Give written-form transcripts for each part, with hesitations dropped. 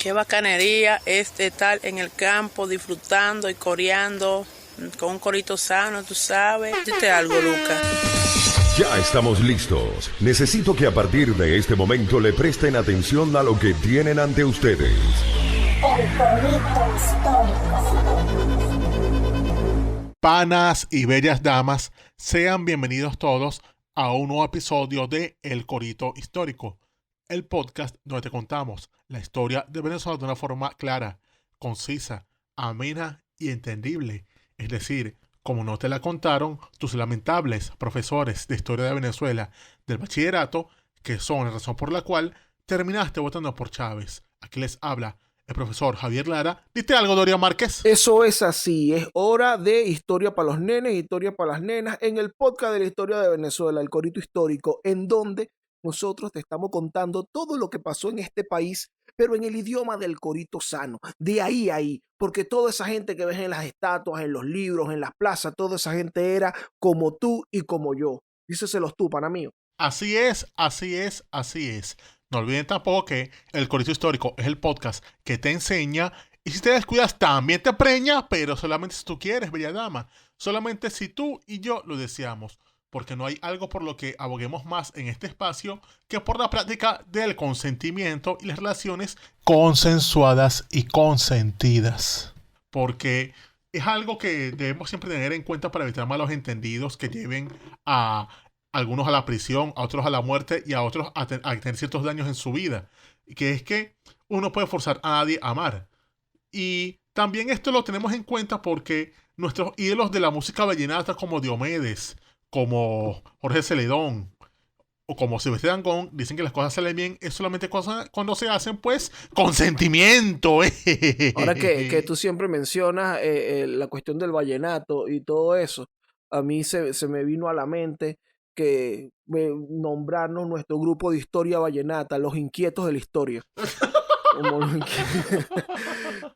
Qué bacanería es estar en el campo disfrutando y coreando con un corito sano, tú sabes. Dite algo, Lucas. Ya estamos listos. Necesito que a partir de este momento le presten atención a lo que tienen ante ustedes. El corito histórico. Panas y bellas damas, sean bienvenidos todos a un nuevo episodio de El Corito Histórico, el podcast donde te contamos la historia de Venezuela de una forma clara, concisa, amena y entendible. Es decir, como no te la contaron tus lamentables profesores de historia de Venezuela del bachillerato, que son la razón por la cual terminaste votando por Chávez. Aquí les habla el profesor Javier Lara. ¿Diste algo, Dorian Márquez? Eso es así, es hora de historia para los nenes, historia para las nenas, en el podcast de la historia de Venezuela, el Corito Histórico, en donde nosotros te estamos contando todo lo que pasó en este país, pero en el idioma del corito sano, de ahí a ahí, porque toda esa gente que ves en las estatuas, en los libros, en las plazas, toda esa gente era como tú y como yo. Díceselos tú, pana mío. Así es, así es, así es. No olviden tampoco que El Corito Histórico es el podcast que te enseña, y si te descuidas también te preña, pero solamente si tú quieres, bella dama. Solamente si tú y yo lo deseamos, porque no hay algo por lo que aboguemos más en este espacio que por la práctica del consentimiento y las relaciones consensuadas y consentidas. Porque es algo que debemos siempre tener en cuenta para evitar malos entendidos que lleven a algunos a la prisión, a otros a la muerte y a otros a tener ciertos daños en su vida. Que es que uno no puede forzar a nadie a amar. Y también esto lo tenemos en cuenta porque nuestros ídolos de la música vallenata como Diomedes, como Jorge Celedón o como Silvestre Dangond dicen que las cosas salen bien es solamente cuando se hacen pues con sentimiento. Ahora que tú siempre mencionas la cuestión del vallenato y todo eso, a mí se me vino a la mente que nombrarnos nuestro grupo de historia vallenata, los inquietos de la historia.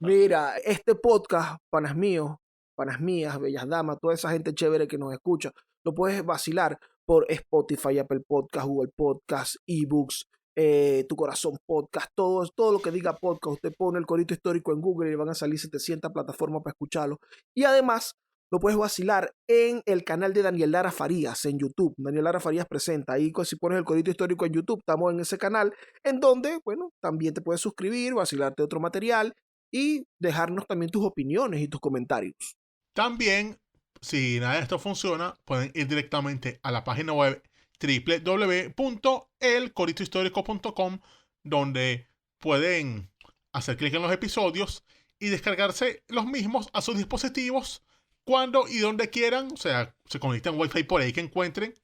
Mira, este podcast, panas míos, panas mías, bellas damas, toda esa gente chévere que nos escucha, lo puedes vacilar por Spotify, Apple Podcast, Google Podcast, eBooks, Tu Corazón Podcast, todo lo que diga podcast. Usted pone el Corito Histórico en Google y le van a salir 700 plataformas para escucharlo. Y además lo puedes vacilar en el canal de Daniel Lara Farías en YouTube. Daniel Lara Farías presenta. Ahí si pones el Corito Histórico en YouTube, estamos en ese canal, en donde, bueno, también te puedes suscribir, vacilarte otro material y dejarnos también tus opiniones y tus comentarios. También, si nada de esto funciona, pueden ir directamente a la página web www.elcoritohistórico.com, donde pueden hacer clic en los episodios y descargarse los mismos a sus dispositivos cuando y donde quieran. O sea, se conectan Wi-Fi por ahí que encuentren,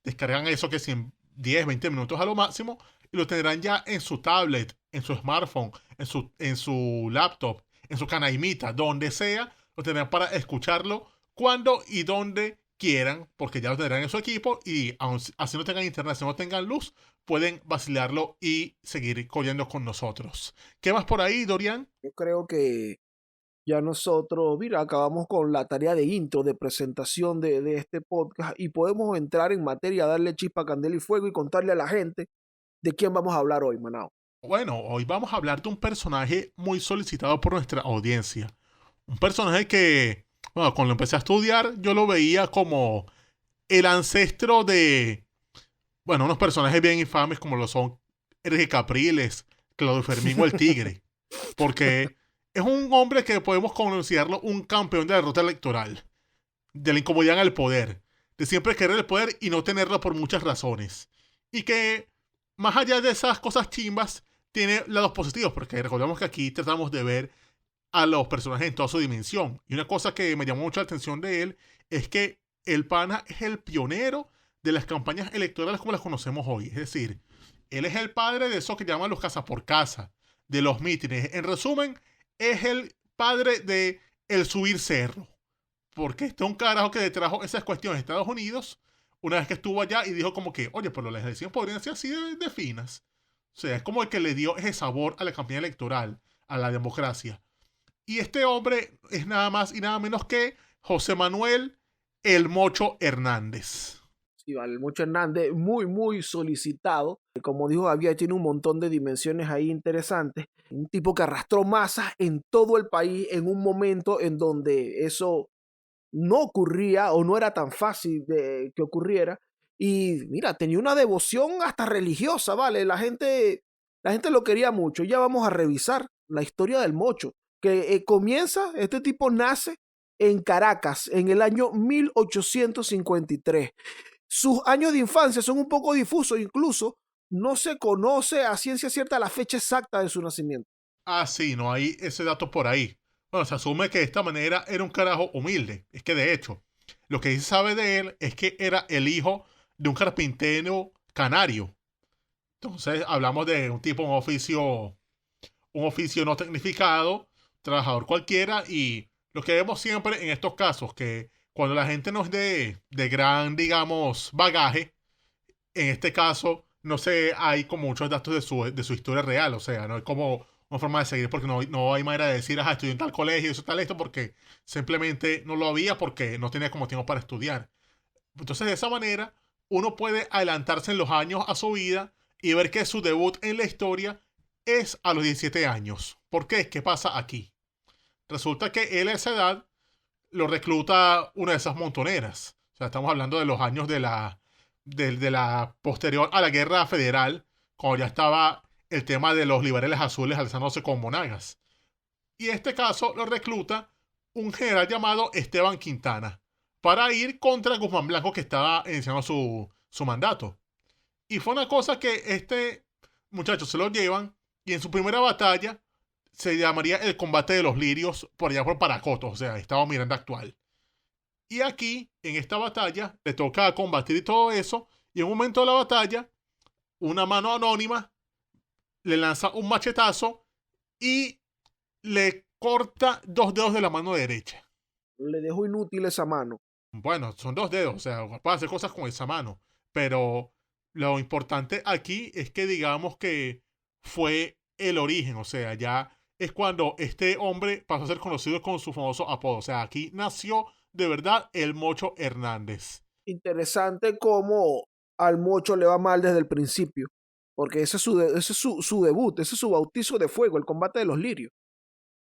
descargan eso que es en 10, 20 minutos a lo máximo y lo tendrán ya en su tablet, en su smartphone, en su laptop, en su canaimita, donde sea, lo tendrán para escucharlo cuando y donde quieran, porque ya lo tendrán en su equipo y así no tengan internet, si no tengan luz, pueden vacilarlo y seguir corriendo con nosotros. ¿Qué más por ahí, Dorian? Yo creo que ya nosotros, mira, acabamos con la tarea de intro, de presentación de este podcast y podemos entrar en materia, darle chispa, candela y fuego y contarle a la gente de quién vamos a hablar hoy, Manao. Bueno, hoy vamos a hablar de un personaje muy solicitado por nuestra audiencia. Un personaje que, bueno, cuando empecé a estudiar, yo lo veía como el ancestro de, bueno, unos personajes bien infames como lo son Enrique Capriles, Claudio Fermín o el Tigre. Porque es un hombre que podemos considerarlo un campeón de la derrota electoral, de la incomodidad en el poder, de siempre querer el poder y no tenerlo por muchas razones. Y que, más allá de esas cosas chimbas, tiene lados positivos, porque recordemos que aquí tratamos de ver a los personajes en toda su dimensión. Y una cosa que me llamó mucho la atención de él es que el pana es el pionero de las campañas electorales como las conocemos hoy. Es decir, él es el padre de eso que llaman los casa por casa, de los mítines. En resumen, es el padre de el subir cerro. Porque este es un carajo que le trajo esas cuestiones a Estados Unidos una vez que estuvo allá y dijo como que, oye, pero las elecciones podrían ser así de finas. O sea, es como el que le dio ese sabor a la campaña electoral, a la democracia. Y este hombre es nada más y nada menos que José Manuel El Mocho Hernández. Sí, vale, el Mocho Hernández, muy, muy solicitado. Como dijo Javier, tiene un montón de dimensiones ahí interesantes. Un tipo que arrastró masas en todo el país en un momento en donde eso no ocurría o no era tan fácil de que ocurriera. Y mira, tenía una devoción hasta religiosa, ¿vale? La gente lo quería mucho. Ya vamos a revisar la historia del Mocho, que este tipo nace en Caracas en el año 1853. Sus años de infancia son un poco difusos, incluso no se conoce a ciencia cierta la fecha exacta de su nacimiento. Ah, sí, no hay ese dato por ahí. Bueno, se asume que de esta manera era un carajo humilde. Es que de hecho, lo que sí se sabe de él es que era el hijo de un carpintero canario. Entonces hablamos de un tipo, un oficio no tecnificado, trabajador cualquiera, y lo que vemos siempre en estos casos, que cuando la gente no es de gran, digamos, bagaje, en este caso no sé, hay como muchos datos de su historia real, o sea, no hay como una forma de seguir porque no hay manera de decir, ajá, estudié en tal colegio, eso tal esto, porque simplemente no lo había porque no tenía como tiempo para estudiar. Entonces, de esa manera, uno puede adelantarse en los años a su vida y ver que su debut en la historia es a los 17 años. ¿Por qué? ¿Qué pasa aquí? Resulta que él a esa edad lo recluta una de esas montoneras. O sea, estamos hablando de los años de la posterior a la Guerra Federal, cuando ya estaba el tema de los liberales azules alzándose con Monagas. Y en este caso lo recluta un general llamado Esteban Quintana para ir contra Guzmán Blanco, que estaba iniciando su mandato. Y fue una cosa que este muchacho se lo llevan, y en su primera batalla se llamaría el combate de los lirios por allá por Paracoto, o sea, Estado Miranda actual. Y aquí, en esta batalla, le toca combatir y todo eso, y en un momento de la batalla, una mano anónima le lanza un machetazo y le corta 2 dedos de la mano derecha. Le dejó inútil esa mano. Bueno, son 2 dedos, o sea, puede hacer cosas con esa mano, pero lo importante aquí es que digamos que fue el origen, o sea, ya es cuando este hombre pasó a ser conocido con su famoso apodo, o sea, aquí nació de verdad el Mocho Hernández. Interesante cómo al Mocho le va mal desde el principio, porque ese es su debut, ese es su bautizo de fuego, el combate de los lirios.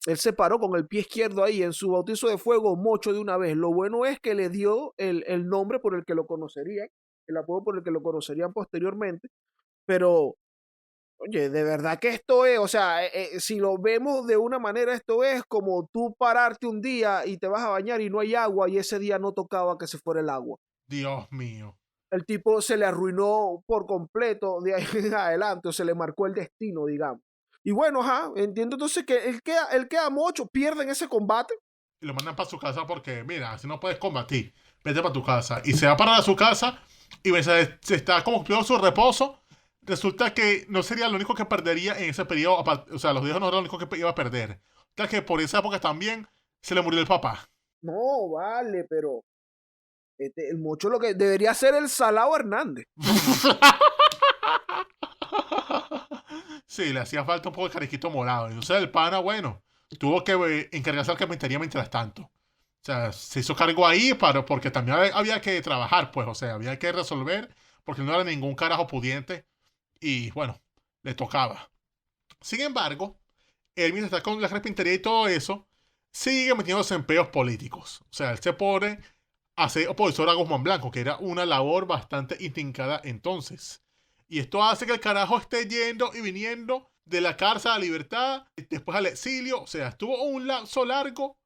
Él se paró con el pie izquierdo ahí en su bautizo de fuego, Mocho de una vez. Lo bueno es que le dio el nombre por el que lo conocerían, el apodo por el que lo conocerían posteriormente, pero oye, de verdad que esto es, o sea, si lo vemos de una manera, esto es como tú pararte un día y te vas a bañar y no hay agua y ese día no tocaba que se fuera el agua. Dios mío. El tipo se le arruinó por completo de ahí en adelante, o se le marcó el destino, digamos. Y bueno, ajá, entiendo entonces que él queda Mocho, pierde en ese combate. Y lo mandan para su casa porque, mira, si no puedes combatir, vete para tu casa. Y se va para su casa y se está como cumpliendo su reposo. Resulta que no sería lo único que perdería en ese periodo. O sea, los viejos no era lo único que iba a perder. O sea, que por esa época también se le murió el papá. No, vale, pero el Mocho lo que debería ser el Salao Hernández. Sí, le hacía falta un poco de cariquito morado. Entonces el pana, bueno, tuvo que encargarse al carpintería mientras tanto. O sea, se hizo cargo ahí porque también había que trabajar, pues, o sea, había que resolver, porque no era ningún carajo pudiente. Y bueno, le tocaba. Sin embargo, él mientras está con la carpintería y todo eso, sigue metiéndose en peos políticos. O sea, él se pone a ser opositor a Guzmán Blanco, que era una labor bastante intrincada entonces. Y esto hace que el carajo esté yendo y viniendo de la cárcel a la libertad, después al exilio. O sea, estuvo un lapso largo,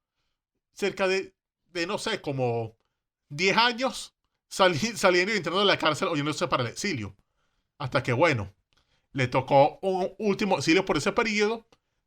cerca de no sé, como 10 años, saliendo y entrando de la cárcel o yéndose para el exilio. Hasta que, bueno, le tocó un último exilio por ese periodo,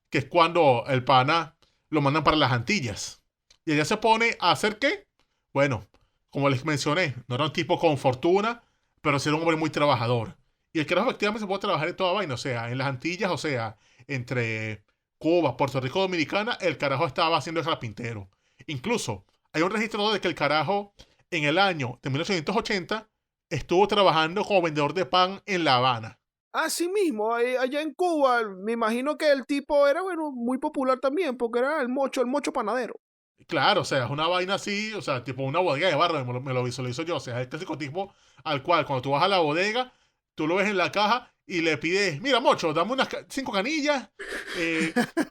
que es cuando el pana lo mandan para las Antillas. Y ella se pone a hacer ¿qué? Bueno, como les mencioné, no era un tipo con fortuna, pero sí era un hombre muy trabajador. Y el carajo efectivamente se puede trabajar en toda vaina, o sea, en las Antillas, o sea, entre Cuba, Puerto Rico, Dominicana, el carajo estaba haciendo el carpintero. Incluso, hay un registro de que el carajo, en el año de 1880, estuvo trabajando como vendedor de pan en La Habana. Así mismo, allá en Cuba, me imagino que el tipo era, bueno, muy popular también, porque era el mocho panadero. Claro, o sea, es una vaina así, o sea, tipo una bodega de barro, me lo visualizo yo. O sea, es el clásico tipo al cual cuando tú vas a la bodega, tú lo ves en la caja y le pides, mira, Mocho, dame unas 5 canillas,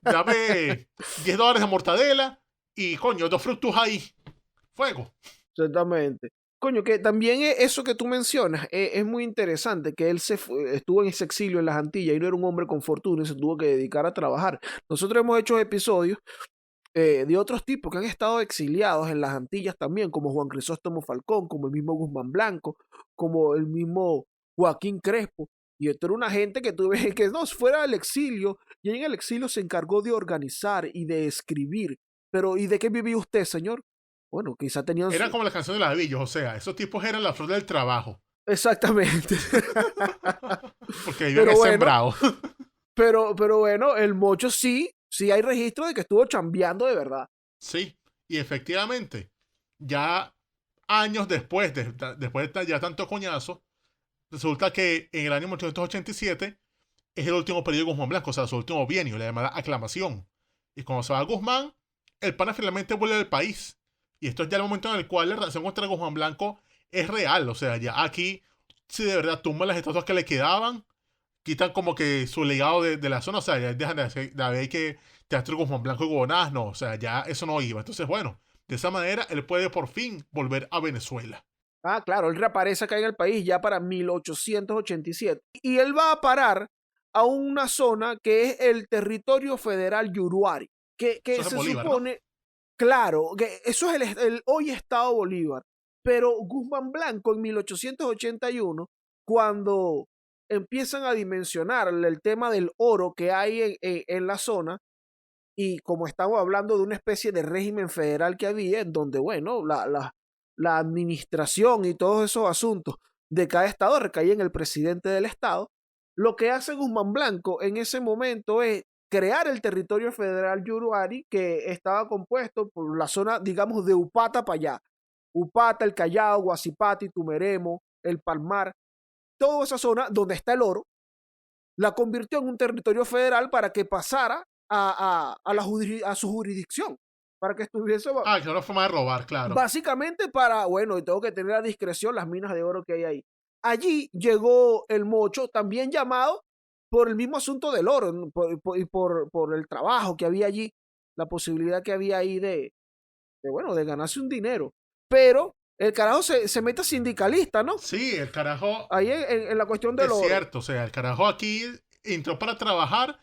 dame $10 de mortadela y, coño, 2 frutos ahí. Fuego. Exactamente. Coño, que también eso que tú mencionas es muy interesante, que él estuvo en ese exilio en las Antillas y no era un hombre con fortuna y se tuvo que dedicar a trabajar. Nosotros hemos hecho episodios de otros tipos que han estado exiliados en las Antillas también, como Juan Crisóstomo Falcón, como el mismo Guzmán Blanco, como el mismo Joaquín Crespo. Y esto era una gente que tú ves que no, fuera del exilio, y en el exilio se encargó de organizar y de escribir. Pero, ¿y de qué vivía usted, señor? Bueno, quizá tenían Era como la canción de Lavillos, o sea, esos tipos eran la flor del trabajo, Exactamente. porque vivían Pero bueno, sembrados. pero bueno, el Mocho sí hay registro de que estuvo chambeando de verdad. Sí, y efectivamente, ya años después, después de ya tanto coñazo, resulta que en el año 1887 es el último periodo de Guzmán Blanco, o sea, su último bienio, la llamada aclamación. Y cuando se va Guzmán, el pana finalmente vuelve al país. Y esto es ya el momento en el cual la relación contra Guzmán Blanco es real. O sea, ya aquí, si de verdad tumban las estatuas que le quedaban, quitan como que su legado de la zona. O sea, ya dejan de haber que Teatro Guzmán Blanco y Gobonaz, no. O sea, ya eso no iba. Entonces, bueno, de esa manera él puede por fin volver a Venezuela. Ah, claro, él reaparece acá en el país ya para 1887. Y él va a parar a una zona que es el territorio federal Yuruari, Eso que es en se Bolívar, ¿no? supone, claro, que eso es el hoy Estado Bolívar. Pero Guzmán Blanco en 1881, cuando empiezan a dimensionar el tema del oro que hay en la zona, y como estamos hablando de una especie de régimen federal que había, en donde, bueno, la administración y todos esos asuntos de cada estado recaían en el presidente del estado, lo que hace Guzmán Blanco en ese momento es crear el territorio federal Yuruari, que estaba compuesto por la zona, digamos, de Upata para allá. Upata, el Callao, Guasipati, Tumeremo, el Palmar, toda esa zona donde está el oro, la convirtió en un territorio federal para que pasara a su jurisdicción, para que estuviese Ah, que es una forma de robar, claro. básicamente para, bueno, y tengo que tener a discreción las minas de oro que hay ahí. Allí llegó el Mocho, también llamado por el mismo asunto del oro, ¿no? por el trabajo que había allí, la posibilidad que había ahí bueno, de ganarse un dinero. Pero el carajo se mete sindicalista, ¿no? Sí, el carajo Ahí en la cuestión del es oro. cierto, o sea, el carajo aquí entró para trabajar,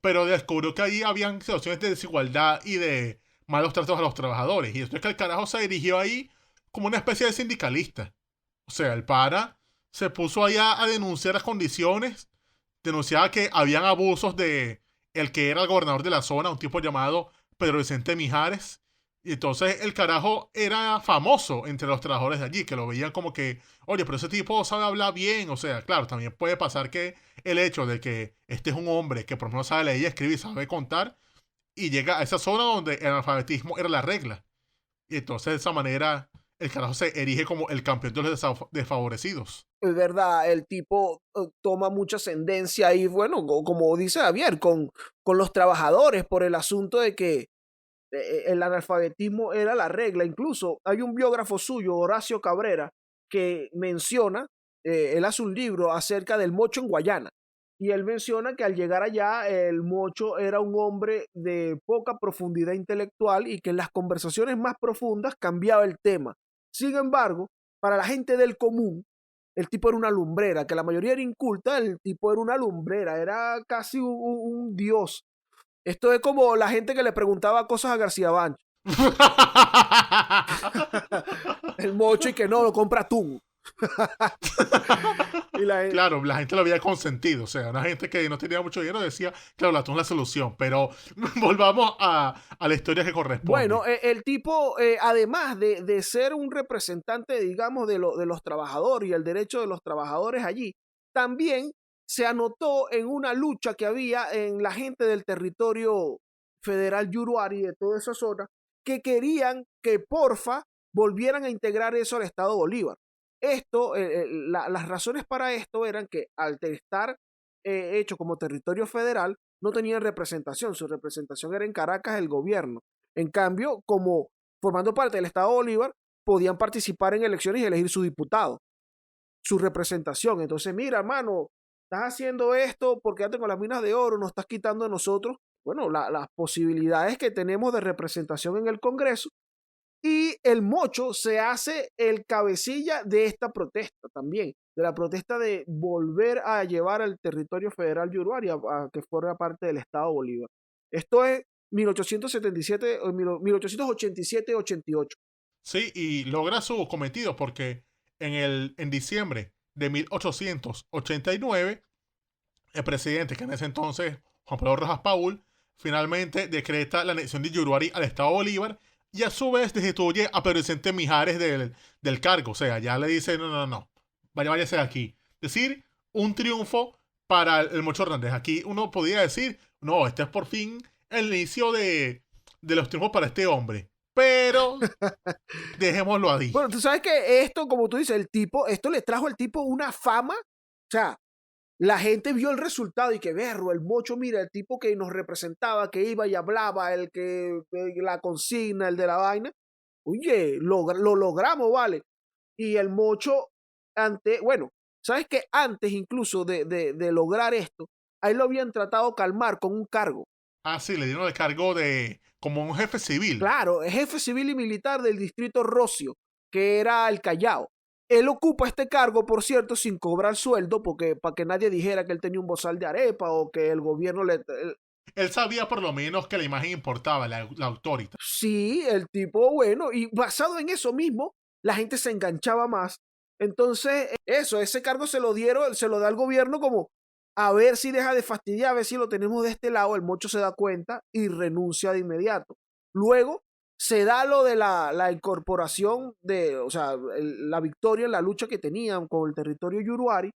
pero descubrió que ahí habían situaciones de desigualdad y de malos tratos a los trabajadores. Y esto es que el carajo se dirigió ahí como una especie de sindicalista. O sea, el para se puso allá a denunciar las condiciones, denunciaba que habían abusos de el que era el gobernador de la zona, un tipo llamado Pedro Vicente Mijares. Y entonces el carajo era famoso entre los trabajadores de allí, que lo veían como que, oye, pero ese tipo sabe hablar bien. O sea, claro, también puede pasar que el hecho de que este es un hombre que por lo menos sabe leer y escribir, sabe contar, y llega a esa zona donde el analfabetismo era la regla. Y entonces de esa manera el carajo se erige como el campeón de los desfavorecidos. Es verdad, el tipo toma mucha ascendencia y bueno, como dice Javier, con los trabajadores por el asunto de que el analfabetismo era la regla. Incluso hay un biógrafo suyo, Horacio Cabrera, que menciona, él hace un libro acerca del Mocho en Guayana. Y él menciona que al llegar allá, el Mocho era un hombre de poca profundidad intelectual y que en las conversaciones más profundas cambiaba el tema. Sin embargo, para la gente del común, el tipo era una lumbrera, que la mayoría era inculta, el tipo era una lumbrera, era casi un dios. Esto es como la gente que le preguntaba cosas a García Bancho. El Mocho y que no, lo compra tú. Y Claro, la gente lo había consentido, o sea, una gente que no tenía mucho dinero decía, claro, la atún es la solución, pero volvamos a la historia que corresponde. Bueno, el tipo, además de ser un representante, digamos, de los trabajadores y el derecho de los trabajadores allí, también se anotó en una lucha que había en la gente del territorio federal Yuruari, de toda esa zona, que querían que porfa volvieran a integrar eso al Estado Bolívar. Esto, las razones para esto eran que al estar hecho como territorio federal, no tenían representación, su representación era en Caracas el gobierno. En cambio, como formando parte del Estado Bolívar, podían participar en elecciones y elegir su diputado, su representación. Entonces, mira, hermano, estás haciendo esto porque ya tengo las minas de oro, nos estás quitando de nosotros, bueno, las posibilidades que tenemos de representación en el Congreso. Y el Mocho se hace el cabecilla de esta protesta también, de la protesta de volver a llevar al territorio federal Yuruari a que fuera parte del Estado Bolívar. Esto es 1877, 1887-88. Sí, y logra su cometido porque en diciembre de 1889, el presidente, que en ese entonces, Juan Pablo Rojas Paul, finalmente decreta la anexión de Yuruari al Estado Bolívar y a su vez destituye a Pedro Vicente Mijares del cargo. O sea, ya le dice, no, váyase de aquí. Es decir, un triunfo para el Mocho Hernández. Aquí uno podría decir, no, este es por fin el inicio de los triunfos para este hombre. Pero dejémoslo ahí. Bueno, tú sabes que esto, como tú dices, esto le trajo al tipo una fama. O sea, la gente vio el resultado y que berro, el Mocho, mira, el tipo que nos representaba, que iba y hablaba, el que la consigna, el de la vaina. Oye, lo logramos, ¿vale? Y el Mocho, bueno, ¿sabes que antes incluso de lograr esto, a él lo habían tratado de calmar con un cargo? Ah, sí, le dieron el cargo de como un jefe civil. Claro, es jefe civil y militar del distrito Rocio, que era el Callao. Él ocupa este cargo, por cierto, sin cobrar sueldo, porque para que nadie dijera que él tenía un bozal de arepa o que el gobierno le... Él sabía por lo menos que la imagen importaba, la autoridad. Sí, el tipo, bueno, y basado en eso mismo, la gente se enganchaba más. Entonces, ese cargo se lo da al gobierno como a ver si deja de fastidiar, a ver si lo tenemos de este lado. El Mocho se da cuenta y renuncia de inmediato. Luego se da lo de la incorporación o sea, la victoria en la lucha que tenían con el territorio Yuruari,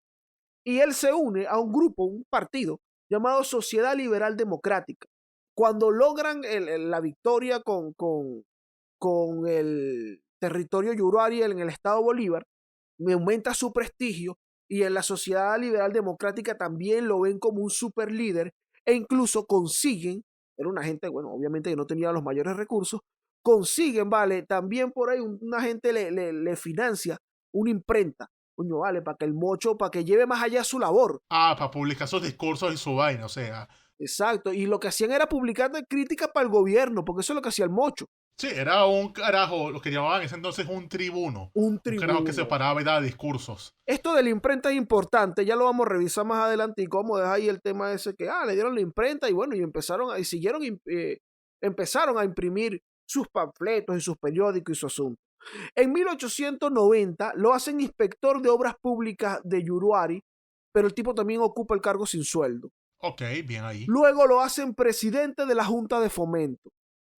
y él se une a un grupo, un partido llamado Sociedad Liberal Democrática. Cuando logran la victoria con el territorio Yuruari en el Estado Bolívar, aumenta su prestigio y en la Sociedad Liberal Democrática también lo ven como un super líder e incluso consiguen, era una gente, bueno, obviamente que no tenía los mayores recursos, consiguen, vale, también por ahí una gente le financia una imprenta, coño, vale, para que el Mocho, para que lleve más allá su labor. Ah, para publicar sus discursos y su vaina, o sea. Exacto, y lo que hacían era publicar críticas para el gobierno, porque eso es lo que hacía el Mocho. Sí, era un carajo, lo que llamaban en ese entonces un tribuno. Un carajo que se paraba y daba discursos. Esto de la imprenta es importante, ya lo vamos a revisar más adelante y cómo dejar ahí el tema ese que, le dieron la imprenta y bueno, y empezaron a imprimir sus panfletos y sus periódicos y su asunto. En 1890 lo hacen inspector de obras públicas de Yuruari, pero el tipo también ocupa el cargo sin sueldo. Ok, bien ahí. Luego lo hacen presidente de la Junta de Fomento,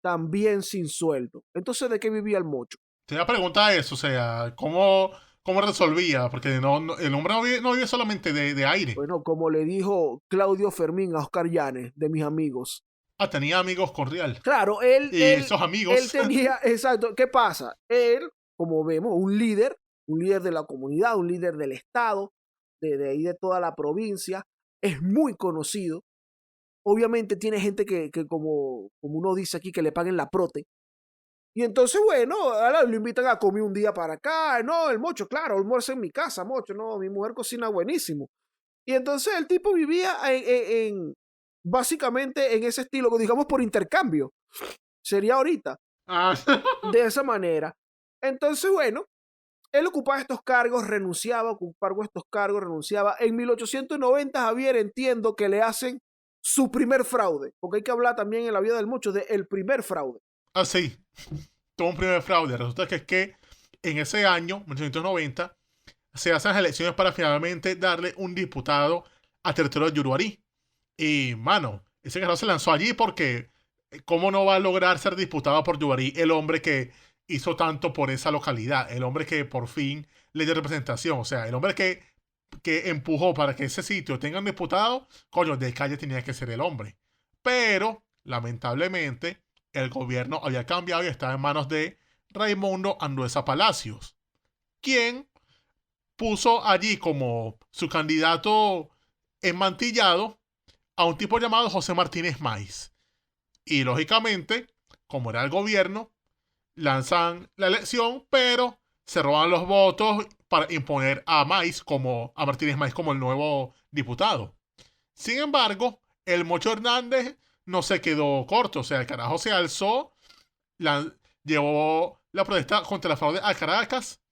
también sin sueldo. Entonces, ¿de qué vivía el Mocho? Te voy a preguntar eso, o sea, ¿cómo resolvía? Porque el hombre no vive solamente de aire. Bueno, como le dijo Claudio Fermín a Oscar Llanes, de mis amigos. Ah, tenía amigos con Real. Claro, esos amigos. Él tenía, exacto, ¿qué pasa? Él, como vemos, un líder de la comunidad, un líder del estado, de ahí de toda la provincia, es muy conocido. Obviamente tiene gente que como uno dice aquí, que le paguen la prote. Y entonces, bueno, lo invitan a comer un día para acá. No, el Mocho, claro, almuerzo en mi casa, Mocho, no, mi mujer cocina buenísimo. Y entonces el tipo vivía básicamente en ese estilo, digamos por intercambio. Sería ahorita. De esa manera. Entonces, bueno, él ocupaba estos cargos, renunciaba. En 1890, Javier, entiendo que le hacen su primer fraude, porque hay que hablar también en la vida del Mocho de el primer fraude. Ah, sí, tuvo un primer fraude. Resulta que es que en ese año, 1890, se hacen las elecciones para finalmente darle un diputado a territorio de Yuruari. Y, mano, ese carajo se lanzó allí porque ¿cómo no va a lograr ser diputado por Yuruari el hombre que hizo tanto por esa localidad? El hombre que por fin le dio representación. O sea, el hombre que empujó para que ese sitio tenga un diputado, coño, de calle tenía que ser el hombre. Pero, lamentablemente, el gobierno había cambiado y estaba en manos de Raimundo Andueza Palacios, quien puso allí como su candidato enmantillado a un tipo llamado José Martínez Maiz. Y lógicamente, como era el gobierno, lanzan la elección, pero se roban los votos para imponer a Martínez Maiz como el nuevo diputado. Sin embargo, el Mocho Hernández no se quedó corto, o sea, el carajo se alzó, llevó la protesta contra la fraude a Caracas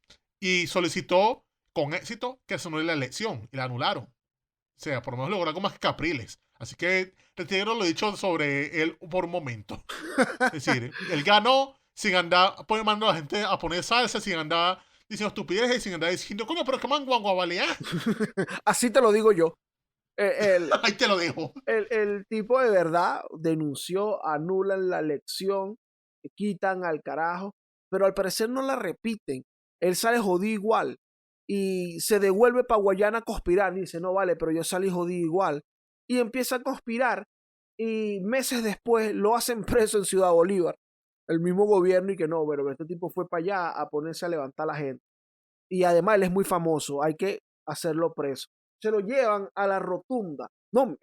y solicitó con éxito que se anule la elección y la anularon. O sea, por lo menos logró algo más que Capriles. Así que retiro lo dicho sobre él por un momento. Es decir, él ganó sin andar mandando a la gente a poner salsa, sin andar diciendo estupideces y sin andar diciendo, coño, pero que manguango vale, ¿eh? Así te lo digo yo. El, Ahí te lo dejo. el tipo de verdad denunció, anulan la elección, quitan al carajo, pero al parecer no la repiten. Él sale jodido igual y se devuelve para Guayana a conspirar. Dice, no vale, pero yo salí jodido igual. Y empieza a conspirar y meses después lo hacen preso en Ciudad Bolívar. El mismo gobierno y que no, pero este tipo fue para allá a ponerse a levantar a la gente. Y además él es muy famoso, hay que hacerlo preso. Se lo llevan a la rotunda. No,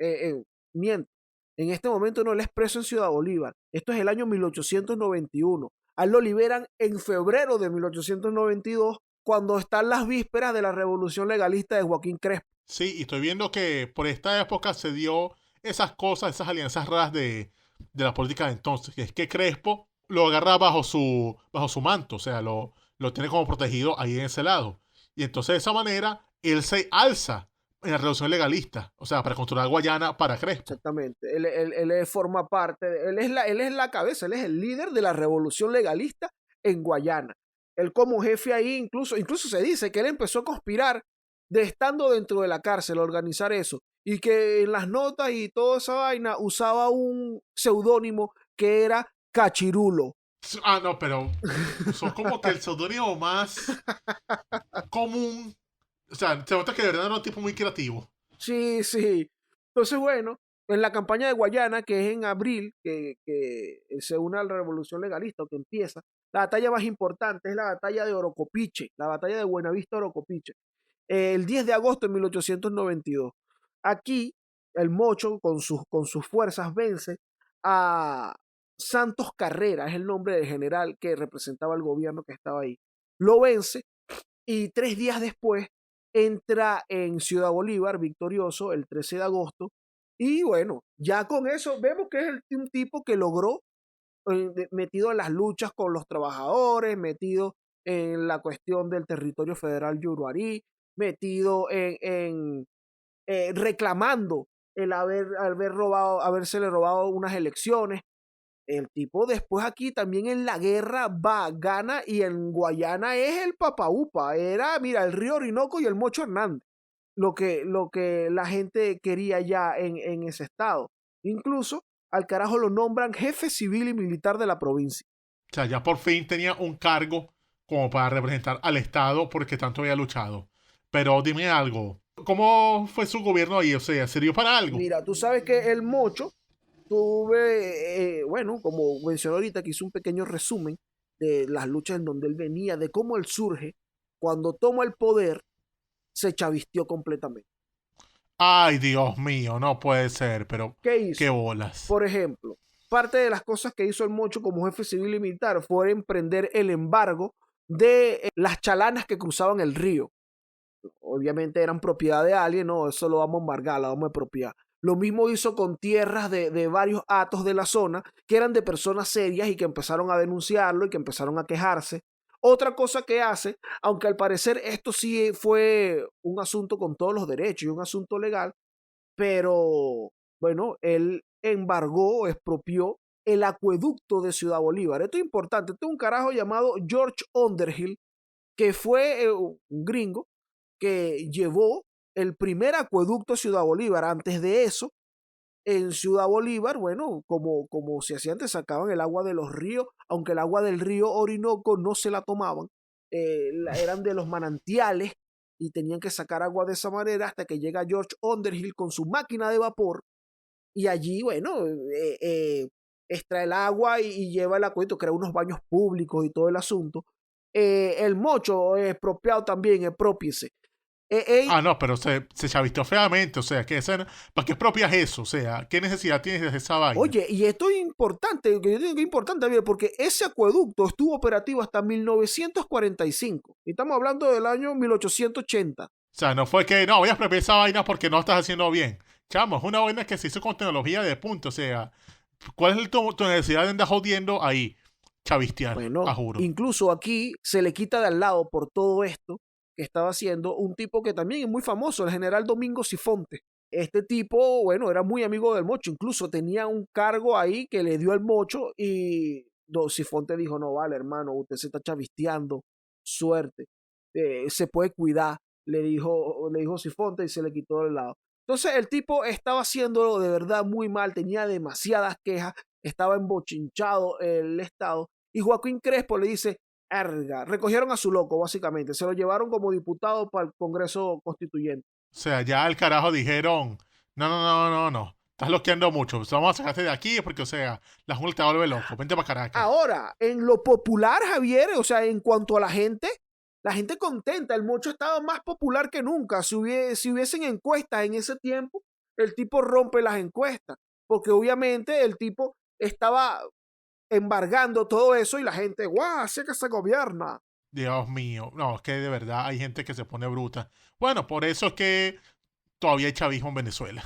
miento. En este momento no, él es preso en Ciudad Bolívar. Esto es el año 1891. A él lo liberan en febrero de 1892, cuando están las vísperas de la revolución legalista de Joaquín Crespo. Sí, y estoy viendo que por esta época se dio esas cosas, esas alianzas raras de la política de entonces. Que es que Crespo lo agarra bajo su manto, o sea, lo tiene como protegido ahí en ese lado. Y entonces de esa manera él se alza en la revolución legalista, o sea, para controlar Guayana para Crespo. Exactamente. Él forma parte, él es la cabeza, él es el líder de la revolución legalista en Guayana. Él como jefe ahí, incluso se dice que él empezó a conspirar de estando dentro de la cárcel, a organizar eso, y que en las notas y toda esa vaina usaba un seudónimo que era Cachirulo. Ah, no, pero son como que el seudónimo más común. O sea, se nota que de verdad era un tipo muy creativo. Sí, sí. Entonces, bueno, en la campaña de Guayana, que es en abril, que se une a la revolución legalista, o que empieza, la batalla más importante es la batalla de Orocopiche, la batalla de Buenavista Orocopiche, el 10 de agosto de 1892. Aquí, el Mocho, con sus fuerzas, vence a Santos Carrera, es el nombre del general que representaba el gobierno que estaba ahí. Lo vence y 3 días después entra en Ciudad Bolívar victorioso el 13 de agosto. Y bueno, ya con eso vemos que es un tipo que logró, metido en las luchas con los trabajadores, metido en la cuestión del territorio federal Yuruarí, metido reclamando el habérsele robado unas elecciones. El tipo después aquí también en la guerra va, gana, y en Guayana es el papaupa. Era, mira, el río Orinoco y el Mocho Hernández. Lo que la gente quería ya en ese estado. Incluso al carajo lo nombran jefe civil y militar de la provincia. O sea, ya por fin tenía un cargo como para representar al Estado porque tanto había luchado. Pero dime algo, ¿cómo fue su gobierno ahí? O sea, ¿sirvió para algo? Mira, tú sabes que el Mocho bueno, como mencioné ahorita, que hice un pequeño resumen de las luchas en donde él venía, de cómo él surge. Cuando toma el poder, se chavisteó completamente. Ay, Dios mío, no puede ser, pero ¿Qué hizo? qué bolas. Por ejemplo, parte de las cosas que hizo el Mocho como jefe civil y militar fue emprender el embargo de las chalanas que cruzaban el río. Obviamente eran propiedad de alguien, no, eso lo vamos a embargar, la vamos a expropiar. Lo mismo hizo con tierras de varios hatos de la zona que eran de personas serias y que empezaron a denunciarlo y que empezaron a quejarse. Otra cosa que hace, aunque al parecer esto sí fue un asunto con todos los derechos y un asunto legal, pero bueno, él embargó, expropió el acueducto de Ciudad Bolívar. Esto es importante. Esto es un carajo llamado George Underhill, que fue un gringo que llevó el primer acueducto a Ciudad Bolívar. Antes de eso, en Ciudad Bolívar, bueno, como se hacía antes, sacaban el agua de los ríos, aunque el agua del río Orinoco no se la tomaban, eran de los manantiales y tenían que sacar agua de esa manera hasta que llega George Underhill con su máquina de vapor y allí, bueno, extrae el agua y lleva el acueducto, crea unos baños públicos y todo el asunto. El Mocho expropiado también, expropiese. No, pero se chavisteó feamente, o sea, ¿para qué expropias eso? O sea, ¿qué necesidad tienes de esa vaina? Oye, y esto es importante, que yo digo que es importante también, porque ese acueducto estuvo operativo hasta 1945. Y estamos hablando del año 1880. O sea, no fue que, no, voy a expropiar esa vaina porque no estás haciendo bien. Chamo, es una vaina que se hizo con tecnología de punto, o sea, ¿cuál es tu necesidad de andar jodiendo ahí? Chavistear, Bueno, juro. incluso aquí se le quita de al lado por todo esto que estaba haciendo un tipo que también es muy famoso, el general Domingo Sifonte. Este tipo, bueno, era muy amigo del Mocho, incluso tenía un cargo ahí que le dio el Mocho y Sifonte dijo, no vale hermano, usted se está chavisteando, suerte, se puede cuidar, le dijo Sifonte y se le quitó del lado. Entonces el tipo estaba haciéndolo de verdad muy mal, tenía demasiadas quejas, estaba embochinchado el Estado y Joaquín Crespo le dice, erga, recogieron a su loco básicamente, se lo llevaron como diputado para el Congreso Constituyente. O sea, ya al carajo dijeron, no, estás loqueando mucho, vamos a sacarte de aquí porque, o sea, la Junta te vuelve loco, vente para Caracas. Ahora, en lo popular, Javier, o sea, en cuanto a la gente contenta, el Mocho estaba más popular que nunca. Si hubiesen encuestas en ese tiempo, el tipo rompe las encuestas, porque obviamente el tipo estaba embargando todo eso y la gente, guau, así que se gobierna. Dios mío, no, es que de verdad hay gente que se pone bruta. Bueno, por eso es que todavía hay chavismo en Venezuela.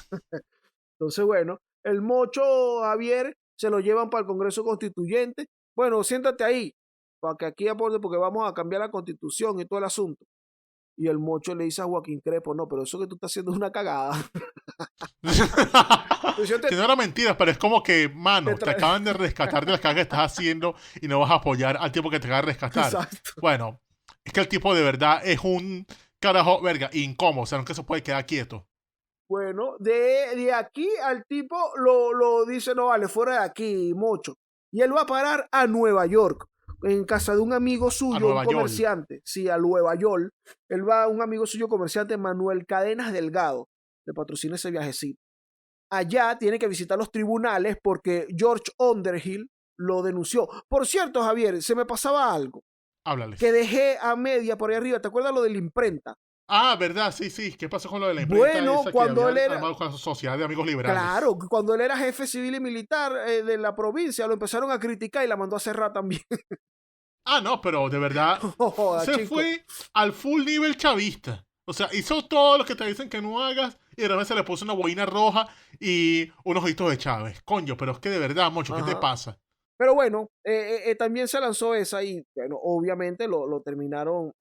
Entonces, bueno, el Mocho, Javier, se lo llevan para el Congreso Constituyente. Bueno, siéntate ahí, para que aquí aporte, porque vamos a cambiar la Constitución y todo el asunto. Y el Mocho le dice a Joaquín Crespo, no, pero eso que tú estás haciendo es una cagada. Que no era mentira, pero es como que, mano, te acaban de rescatar de las cagadas que estás haciendo y no vas a apoyar al tipo que te acaba de rescatar. Exacto. Bueno, es que el tipo de verdad es un carajo, verga, incómodo, o sea, nunca se puede quedar quieto. Bueno, de aquí al tipo lo dice, no vale, fuera de aquí, Mocho. Y él va a parar a Nueva York, en casa de un amigo suyo, un comerciante. Sí, a Nueva York. Él va a un amigo suyo, comerciante, Manuel Cadenas Delgado. Le patrocina ese viajecito. Allá tiene que visitar los tribunales porque George Underhill lo denunció. Por cierto, Javier, se me pasaba algo. Háblales. Que dejé a media por ahí arriba. ¿Te acuerdas lo de la imprenta? Ah, verdad, sí. ¿Qué pasó con lo de la imprenta? Bueno, cuando él era... Con la Sociedad de Amigos Liberales. Claro, cuando él era jefe civil y militar de la provincia, lo empezaron a criticar y la mandó a cerrar también. No, pero de verdad Joda, se chico. fue al full nivel chavista. O sea, hizo todo lo que te dicen que no hagas y de repente se le puso una boina roja y unos ojitos de Chávez. Coño, pero es que de verdad, Mocho, ¿qué te pasa? Pero bueno, también se lanzó esa y, bueno, obviamente lo terminaron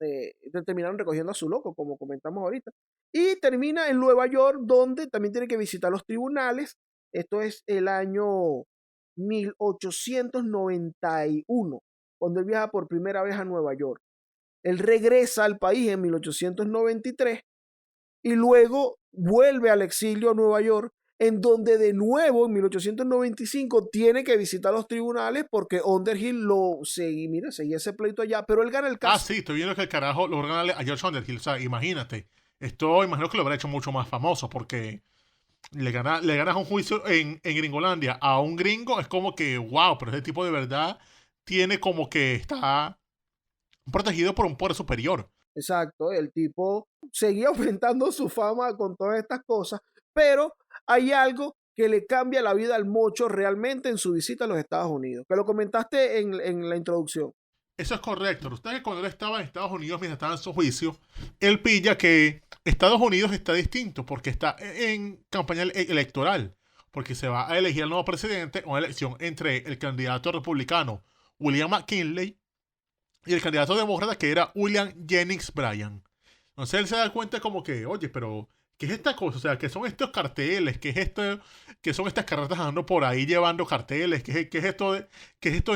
recogiendo a su loco, como comentamos ahorita. Y termina en Nueva York, donde también tiene que visitar los tribunales. Esto es el año 1891, cuando él viaja por primera vez a Nueva York. Él regresa al país en 1893 y luego vuelve al exilio a Nueva York, en donde de nuevo en 1895 tiene que visitar los tribunales porque Underhill seguía ese pleito allá, pero él gana el caso. Sí, estoy viendo que el carajo lo gana a George Underhill. O sea, imagínate. Esto imagino que lo habrá hecho mucho más famoso porque le ganas un juicio en Gringolandia a un gringo. Es como que, wow, pero ese tipo de verdad tiene como que está protegido por un poder superior. Exacto, el tipo seguía aumentando su fama con todas estas cosas, pero hay algo que le cambia la vida al Mocho realmente en su visita a los Estados Unidos, que lo comentaste en la introducción. Eso es correcto. Usted que cuando él estaba en Estados Unidos mientras estaba en su juicio, él pilla que Estados Unidos está distinto porque está en campaña electoral, porque se va a elegir el nuevo presidente, una elección entre el candidato republicano William McKinley y el candidato demócrata que era William Jennings Bryan. Entonces él se da cuenta como que, oye, pero ¿qué es esta cosa? O sea, ¿qué son estos carteles? ¿Qué son estas carretas andando por ahí llevando carteles? ¿Qué es esto de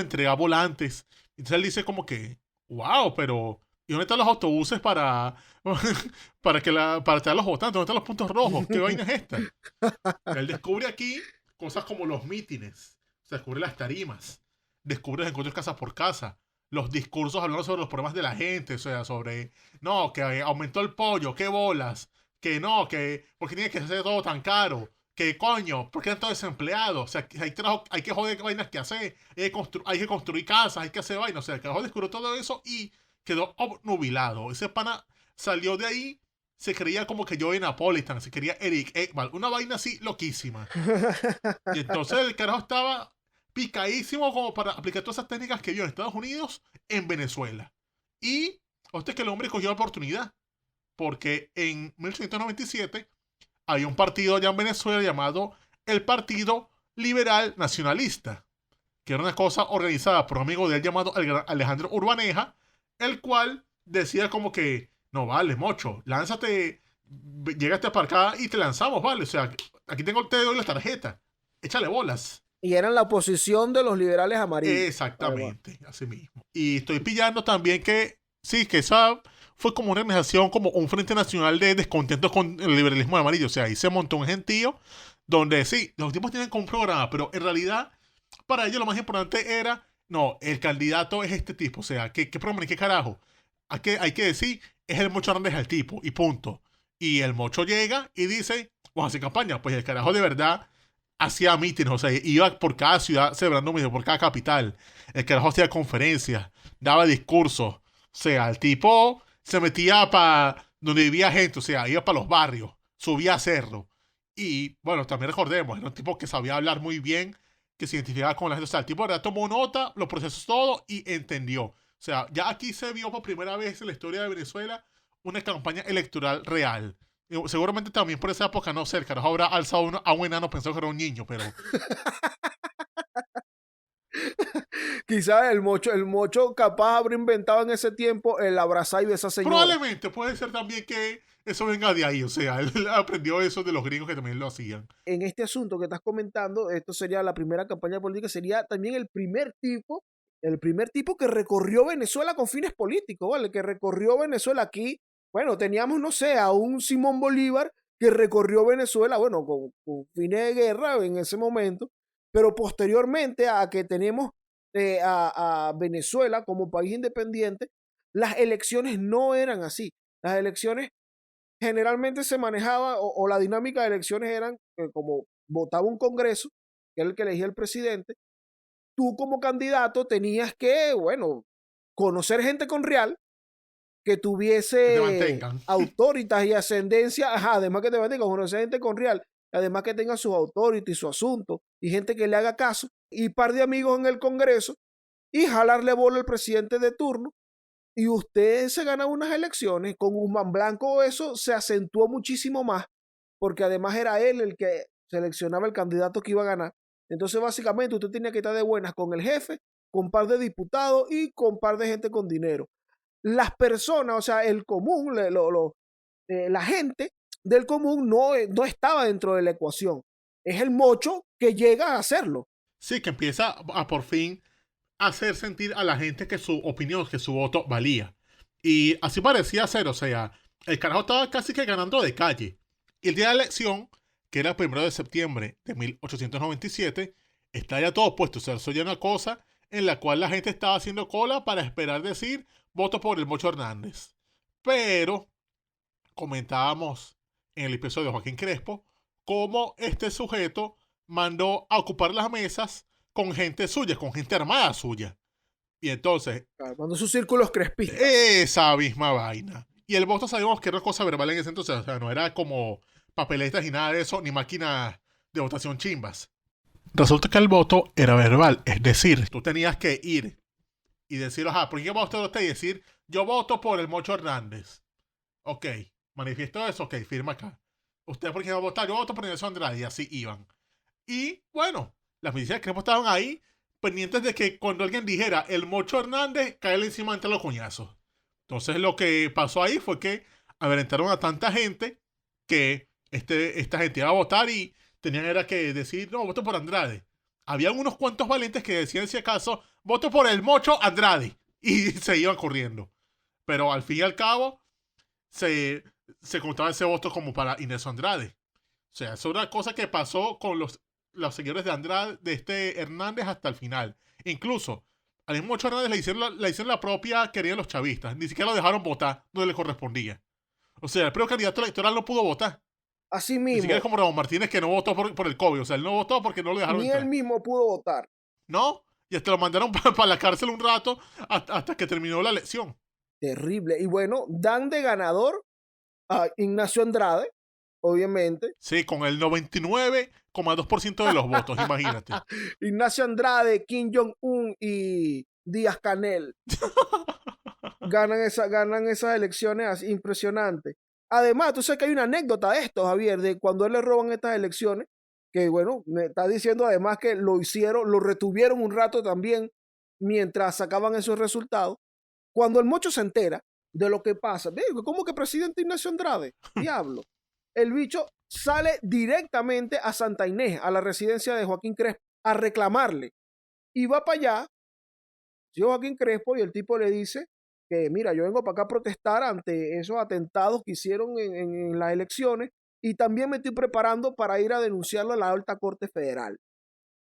entregar volantes? Entonces él dice como que, wow, pero ¿y dónde están los autobuses para traer los votantes? ¿Dónde están los puntos rojos? ¿Qué vaina es esta? Él descubre aquí cosas como los mítines, o sea, descubre las tarimas, descubre los encuentros casa por casa, los discursos hablando sobre los problemas de la gente, o sea, sobre, no, que aumentó el pollo, qué bolas, que no, que, ¿por qué tiene que ser todo tan caro? Que coño, ¿por qué están todos desempleados? O sea, hay que joder vainas que hacer, hay que construir casas, hay que hacer vainas, o sea, el carajo descubrió todo eso y quedó obnubilado. Ese pana salió de ahí se creía como que Joey Napolitan, se creía Eric Ekman, una vaina así loquísima. Y entonces el carajo estaba picadísimo como para aplicar todas esas técnicas que vio en Estados Unidos en Venezuela. Y hostia, que el hombre cogió la oportunidad, porque en 1897 había un partido allá en Venezuela llamado el Partido Liberal Nacionalista, que era una cosa organizada por un amigo de él llamado Alejandro Urbaneja, el cual decía como que, no vale, mocho, lánzate, llegaste para acá y te lanzamos, vale, o sea, aquí te doy la tarjeta, échale bolas. Y eran la oposición de los liberales amarillos. Exactamente, así mismo. Y estoy pillando también que, sí, que esa fue como una organización, como un frente nacional de descontentos con el liberalismo amarillo, o sea, ahí se montó un gentío donde sí, los tipos tienen como un programa, pero en realidad para ellos lo más importante era, no, el candidato es este tipo, o sea, ¿qué programa, qué carajo? Hay que decir, es el Mocho Hernández el tipo, y punto. Y el Mocho llega y dice, vamos a hacer campaña, pues el carajo de verdad hacía mítines, o sea, iba por cada ciudad celebrando mítines, por cada capital. El carajo hacía conferencias, daba discursos, o sea, el tipo se metía para donde vivía gente, o sea, iba para los barrios, subía a cerro. Y bueno, también recordemos, era un tipo que sabía hablar muy bien, que se identificaba con la gente. O sea, el tipo de verdad tomó nota, lo procesó todo y entendió. O sea, ya aquí se vio por primera vez en la historia de Venezuela una campaña electoral real. Y seguramente también por esa época, no sé, el carajo habrá alzado a un enano pensando que era un niño, pero... Quizás el mocho capaz habrá inventado en ese tiempo el abrazar y besar señora. Probablemente, puede ser también que eso venga de ahí, o sea, él aprendió eso de los gringos que también lo hacían. En este asunto que estás comentando, esto sería la primera campaña política, sería también el primer tipo que recorrió Venezuela con fines políticos, ¿vale? Que recorrió Venezuela aquí. Bueno, teníamos, no sé, a un Simón Bolívar que recorrió Venezuela, bueno, con fines de guerra en ese momento, pero posteriormente a que tenemos a Venezuela como país independiente, las elecciones no eran así. Las elecciones generalmente se manejaba, o la dinámica de elecciones eran como votaba un congreso, que era el que elegía el presidente, tú como candidato tenías que, bueno, conocer gente con real, que tuviese autoritas y ascendencia, además que te mantenga, conocer gente con real, además que tenga sus autoritas y su asunto, y gente que le haga caso, y par de amigos en el Congreso, y jalarle bola al presidente de turno, y usted se gana unas elecciones. Con Guzmán Blanco eso se acentuó muchísimo más, porque además era él el que seleccionaba el candidato que iba a ganar. Entonces básicamente usted tenía que estar de buenas con el jefe, con par de diputados y con par de gente con dinero. Las personas, o sea, el común, la gente del común no estaba dentro de la ecuación. Es el mocho que llega a hacerlo. Sí, que empieza a por fin hacer sentir a la gente que su opinión, que su voto valía. Y así parecía ser, o sea, el carajo estaba casi que ganando de calle. Y el día de la elección, que era el 1 de septiembre de 1897, está ya todo puesto. O sea, eso ya una cosa en la cual la gente estaba haciendo cola para esperar decir voto por el Mocho Hernández. Pero comentábamos en el episodio de Joaquín Crespo cómo este sujeto mandó a ocupar las mesas con gente suya, con gente armada suya. Y entonces... Cuando sus círculos crespistas. Esa misma vaina. Y el voto sabíamos que era cosa verbal en ese entonces. O sea, no era como papeletas ni nada de eso, ni máquinas de votación chimbas. Resulta que el voto era verbal. Es decir, tú tenías que ir y decir, ajá, ¿por qué va usted? Y decir, yo voto por el Mocho Hernández. Ok, manifiesto eso, ok, firma acá. ¿Usted por qué va a votar? Yo voto por Nelson Andrade. Y así iban. Y bueno, las milicias que estaban ahí pendientes de que cuando alguien dijera el Mocho Hernández, caerle encima entre los coñazos. Entonces lo que pasó ahí fue que amedrentaron a tanta gente que esta gente iba a votar y tenían era que decir, no, voto por Andrade. Habían unos cuantos valientes que decían, si acaso, voto por el Mocho Andrade. Y se iban corriendo. Pero al fin y al cabo, se contaba ese voto como para Inés Andrade. O sea, es una cosa que pasó con los seguidores de Andrade, de este Hernández hasta el final. Incluso, al mismo Mocho Hernández le hicieron la propia querida de los chavistas. Ni siquiera lo dejaron votar donde le correspondía. O sea, el propio candidato electoral no pudo votar. Así mismo. Ni siquiera es como Ramón Martínez, que no votó por el COVID. O sea, él no votó porque no lo dejaron Ni entrar. él mismo pudo votar. ¿No? Y hasta lo mandaron para la cárcel un rato hasta que terminó la elección. Terrible. Y bueno, dan de ganador a Ignacio Andrade, obviamente. Sí, con el 99,2% de los votos, imagínate. Ignacio Andrade, Kim Jong-un y Díaz Canel ganan esas elecciones así, impresionantes. Además, tú sabes que hay una anécdota de esto, Javier, de cuando él le roban estas elecciones, que bueno, me está diciendo además que lo retuvieron un rato también mientras sacaban esos resultados. Cuando el Mocho se entera de lo que pasa, ¿cómo que presidente Ignacio Andrade? Diablo. El bicho sale directamente a Santa Inés, a la residencia de Joaquín Crespo, a reclamarle. Y va para allá, Joaquín Crespo, y el tipo le dice que, mira, yo vengo para acá a protestar ante esos atentados que hicieron en las elecciones y también me estoy preparando para ir a denunciarlo a la Alta Corte Federal.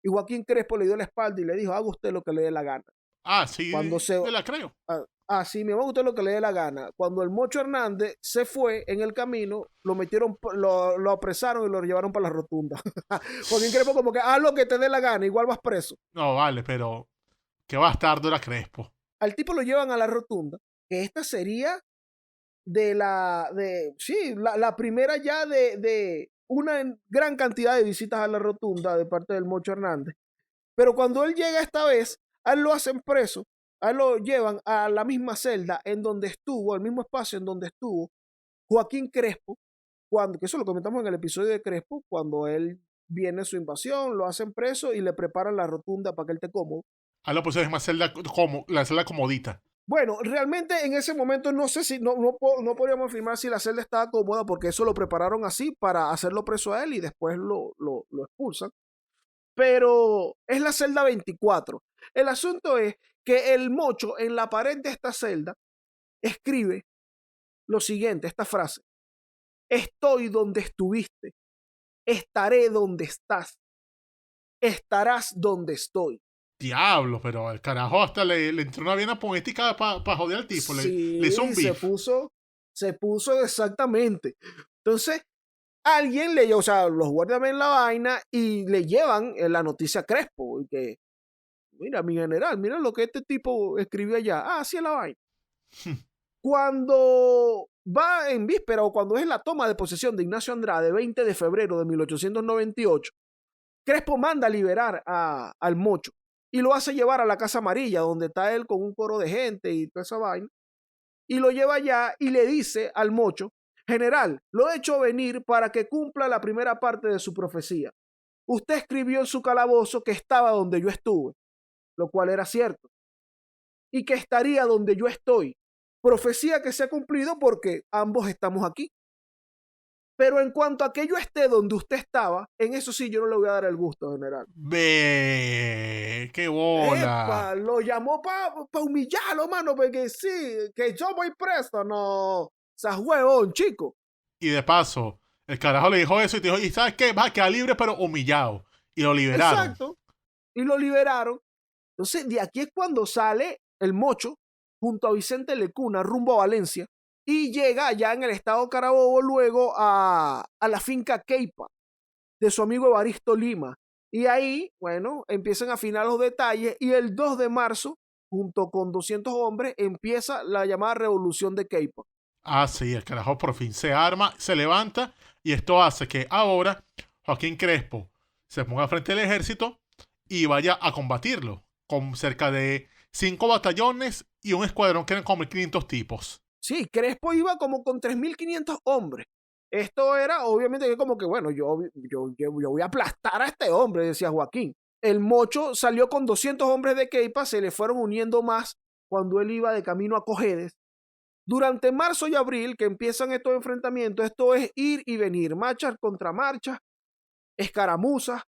Y Joaquín Crespo le dio la espalda y le dijo, haga usted lo que le dé la gana. Ah, sí, me la creo. Sí, me va a usted lo que le dé la gana. Cuando el Mocho Hernández se fue en el camino, lo apresaron y lo llevaron para la rotunda. Joaquín Crespo como que haz lo que te dé la gana, igual vas preso. No, vale, pero qué bastardo era Crespo. Al tipo lo llevan a la rotunda, que esta sería la primera ya de una gran cantidad de visitas a la rotunda de parte del Mocho Hernández. Pero cuando él llega esta vez, a él lo hacen preso, a él lo llevan a la misma celda en donde estuvo, al mismo espacio en donde estuvo Joaquín Crespo, que eso lo comentamos en el episodio de Crespo, cuando él viene su invasión, lo hacen preso y le preparan la rotunda para que él esté cómodo. Ah, lo pusieron en una celda como la celda comodita. Bueno, realmente en ese momento no sé si, no podríamos afirmar si la celda estaba cómoda porque eso lo prepararon así para hacerlo preso a él y después lo expulsan. Pero es la celda 24. El asunto es que el Mocho en la pared de esta celda escribe lo siguiente, esta frase: estoy donde estuviste, estaré donde estás, estarás donde estoy. Diablo, pero el carajo hasta le entró una vena poética para joder al tipo. Sí, le hizo un beef. Se puso exactamente. Entonces, alguien o sea, los guardias ven la vaina y le llevan la noticia a Crespo. Y que, mira, mi general, mira lo que este tipo escribió allá. Ah, así es la vaina. Cuando va en víspera o cuando es la toma de posesión de Ignacio Andrade, 20 de febrero de 1898, Crespo manda a liberar al Mocho y lo hace llevar a la Casa Amarilla, donde está él con un coro de gente y toda esa vaina. Y lo lleva allá y le dice al Mocho: general, lo he hecho venir para que cumpla la primera parte de su profecía. Usted escribió en su calabozo que estaba donde yo estuve, lo cual era cierto, y que estaría donde yo estoy. Profecía que se ha cumplido porque ambos estamos aquí. Pero en cuanto a que yo esté donde usted estaba, en eso sí yo no le voy a dar el gusto, general. ¡Ve! ¡Qué bola! Epa, lo llamó para humillarlo, mano, porque sí, que yo voy preso, no. Seas huevón, chico. Y de paso, el carajo le dijo eso y te dijo, ¿y sabes qué? Va a quedar libre pero humillado. Y lo liberaron. Exacto. Y lo liberaron. Entonces, de aquí es cuando sale el Mocho junto a Vicente Lecuna rumbo a Valencia y llega allá en el estado Carabobo luego a la finca Queipa de su amigo Evaristo Lima. Y ahí, bueno, empiezan a afinar los detalles y el 2 de marzo, junto con 200 hombres, empieza la llamada Revolución de Queipa. Ah, sí, el carajo por fin se arma, se levanta y esto hace que ahora Joaquín Crespo se ponga frente al ejército y vaya a combatirlo con cerca de 5 batallones y un escuadrón que eran como 1.500 tipos. Sí, Crespo iba como con 3.500 hombres. Esto era obviamente como que, bueno, yo voy a aplastar a este hombre, decía Joaquín. El Mocho salió con 200 hombres de Queipa, se le fueron uniendo más cuando él iba de camino a Cojedes. Durante marzo y abril, que empiezan estos enfrentamientos, esto es ir y venir, marchas contra marchas, escaramuzas.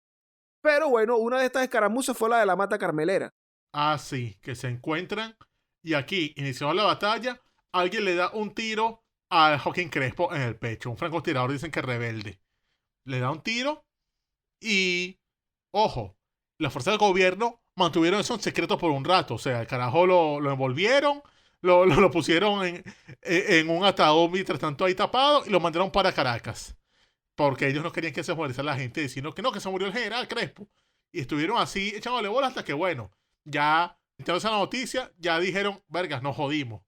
Pero bueno, una de estas escaramuzas fue la de la Mata Carmelera. Ah, sí, que se encuentran y aquí, iniciando la batalla, alguien le da un tiro a Joaquín Crespo en el pecho. Un francotirador, dicen que rebelde. Le da un tiro y, ojo, las fuerzas del gobierno mantuvieron eso en secreto por un rato. O sea, el carajo lo envolvieron, lo pusieron en un ataúd mientras tanto ahí tapado y lo mandaron para Caracas. Porque ellos no querían que se muriese la gente diciendo que no, que se murió el general Crespo. Y estuvieron así echándole bola hasta que, bueno, ya, entonces la noticia, ya dijeron, vergas, nos jodimos.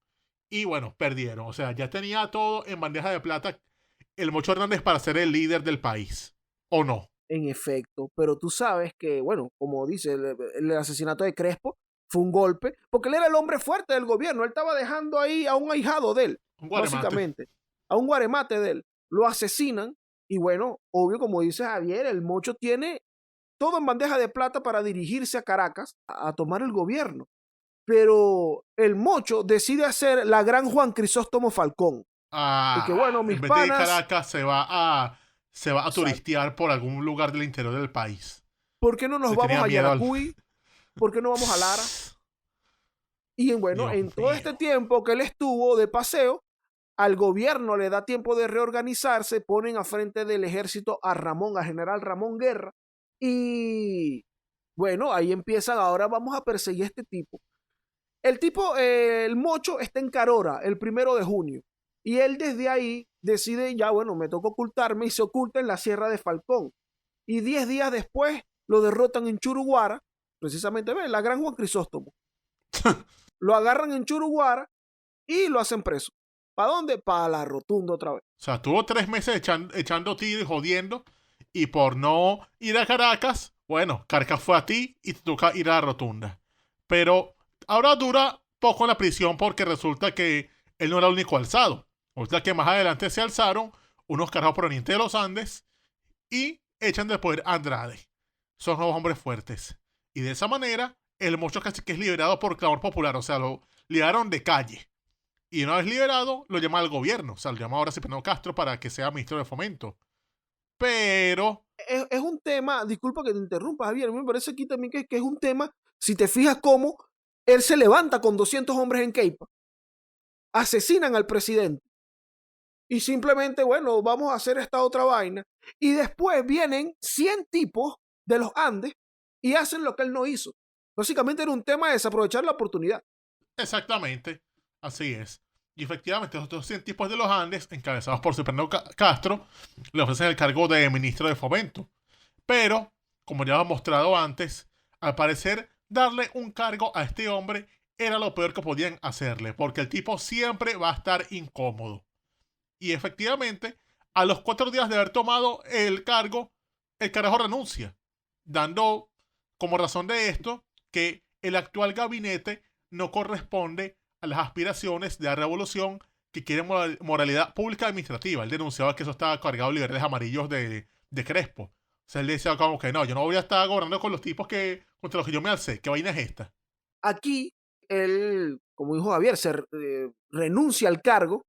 Y bueno, perdieron. O sea, ya tenía todo en bandeja de plata el Mocho Hernández para ser el líder del país. ¿O no? En efecto, pero tú sabes que, bueno, como dice, el asesinato de Crespo fue un golpe, porque él era el hombre fuerte del gobierno, él estaba dejando ahí a un ahijado de él, Un guaremate. básicamente, a un guaremate de él. Lo asesinan y bueno, obvio, como dice Javier, el Mocho tiene todo en bandeja de plata para dirigirse a Caracas a tomar el gobierno. Pero el Mocho decide hacer la gran Juan Crisóstomo Falcón. Y que bueno, mis En vez de panas, Caracas, se va a turistear por algún lugar del interior del país. ¿por qué no nos Le vamos tenía a miedo al- Yaracuy? ¿Por qué no vamos a Lara? Y bueno, Dios en todo mío. este tiempo que él estuvo de paseo, al gobierno le da tiempo de reorganizarse, ponen a frente del ejército a Ramón, a general Ramón Guerra, y bueno, ahí empiezan, ahora vamos a perseguir a este tipo. El tipo, el Mocho está en Carora el 1 de junio, y él desde ahí decide, ya bueno, me toca ocultarme, y se oculta en la Sierra de Falcón. Y 10 días después lo derrotan en Churuguara, precisamente, ¿ves? La gran Juan Crisóstomo. Lo agarran en Churuguara y lo hacen preso. ¿Para dónde? Para la Rotunda otra vez. O sea, tuvo 3 meses echando tiro y jodiendo. Y por no ir a Caracas, bueno, Caracas fue a ti y te toca ir a la Rotunda. Pero ahora dura poco en la prisión porque resulta que él no era el único alzado. Resulta que más adelante se alzaron unos carajos provenientes de los Andes y echan del poder a Andrade. Son nuevos hombres fuertes. Y de esa manera, el Mocho casi que es liberado por clamor popular. O sea, lo liberaron de calle. Y una vez liberado, lo llama al gobierno. O sea, lo llama ahora Cipriano Castro para que sea ministro de Fomento. Pero, Es un tema, disculpa que te interrumpa, Javier, a mí me parece aquí también que es un tema, si te fijas cómo él se levanta con 200 hombres en Queipa, asesinan al presidente y simplemente, bueno, vamos a hacer esta otra vaina. Y después vienen 100 tipos de los Andes y hacen lo que él no hizo. Básicamente era un tema de desaprovechar la oportunidad. exactamente, así es. Y efectivamente, estos 100 tipos de los Andes, encabezados por Cipriano Castro, le ofrecen el cargo de ministro de Fomento. Pero, como ya hemos mostrado antes, al parecer, darle un cargo a este hombre era lo peor que podían hacerle, porque el tipo siempre va a estar incómodo. Y efectivamente, a los 4 días de haber tomado el cargo, el carajo renuncia, dando como razón de esto que el actual gabinete no corresponde a las aspiraciones de la revolución que quiere moralidad pública administrativa. Él denunciaba que eso estaba cargado de liberales amarillos de Crespo. O sea, él decía como que no, yo no voy a estar gobernando con los tipos contra los que yo me alcé. ¿Qué vaina es esta? Aquí, él, como dijo Javier, renuncia al cargo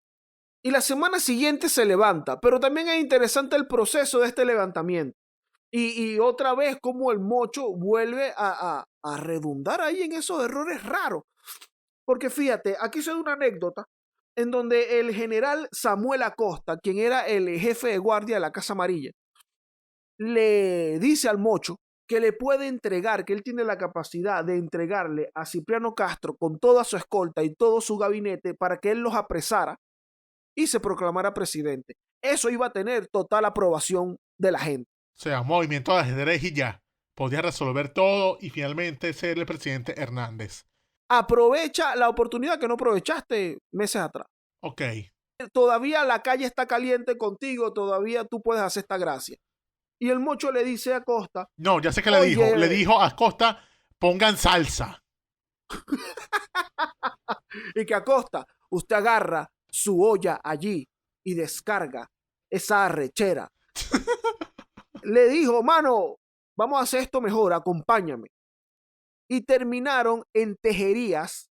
y la semana siguiente se levanta. Pero también es interesante el proceso de este levantamiento. Y otra vez como el Mocho vuelve a redundar ahí en esos errores raros. Porque fíjate, aquí se da una anécdota en donde el general Samuel Acosta, quien era el jefe de guardia de la Casa Amarilla, le dice al Mocho que le puede entregar, que él tiene la capacidad de entregarle a Cipriano Castro con toda su escolta y todo su gabinete para que él los apresara y se proclamara presidente. Eso iba a tener total aprobación de la gente. O sea, un movimiento de ajedrez y ya. Podía resolver todo y finalmente ser el presidente Hernández. Aprovecha la oportunidad que no aprovechaste meses atrás. Ok. Todavía la calle está caliente contigo, todavía tú puedes hacer esta gracia. Y el Mocho le dice a Costa, No, ya sé que oye, le dijo a Costa, pongan salsa. y que a Costa, usted agarra su olla allí y descarga esa arrechera. Le dijo, mano, vamos a hacer esto mejor, acompáñame. Y terminaron en Tejerías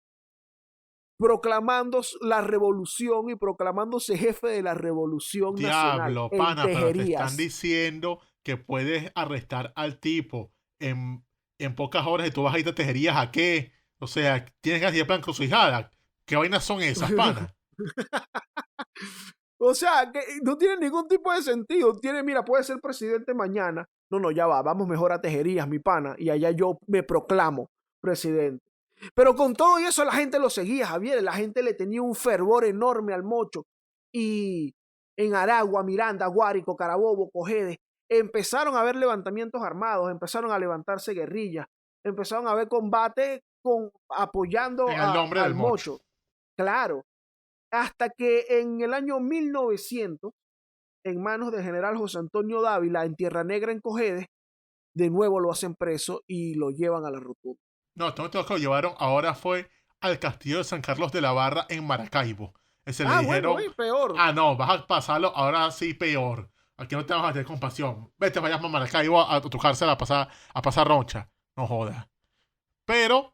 proclamando la revolución y proclamándose jefe de la revolución nacional. Diablo, En pana, pero te Tejerías. están diciendo que puedes arrestar al tipo en pocas horas y tú vas a ir a Tejerías a qué. O sea, tienes que hacer plan crucijada. ¿Qué vainas son esas, pana? O sea, que no tiene ningún tipo de sentido. Mira, puede ser presidente mañana. No, ya va, vamos mejor a Tejerías, mi pana, y allá yo me proclamo presidente. Pero con todo eso la gente lo seguía, Javier, la gente le tenía un fervor enorme al Mocho. Y en Aragua, Miranda, Guárico, Carabobo, Cojedes, empezaron a haber levantamientos armados, empezaron a levantarse guerrillas, empezaron a haber combate apoyando En el nombre al del Mocho. Mocho. Claro. hasta que en el año 1900, en manos del general José Antonio Dávila, en Tierra Negra, en Cojedes, de nuevo lo hacen preso y lo llevan a la rotunda. No, esto que lo llevaron ahora fue al castillo de San Carlos de la Barra en Maracaibo. Ese le dijeron, bueno, peor. no, vas a pasarlo ahora sí peor. Aquí no te vas a tener compasión. Vete, vayas a Maracaibo a tu cárcel a pasar roncha. No jodas. Pero,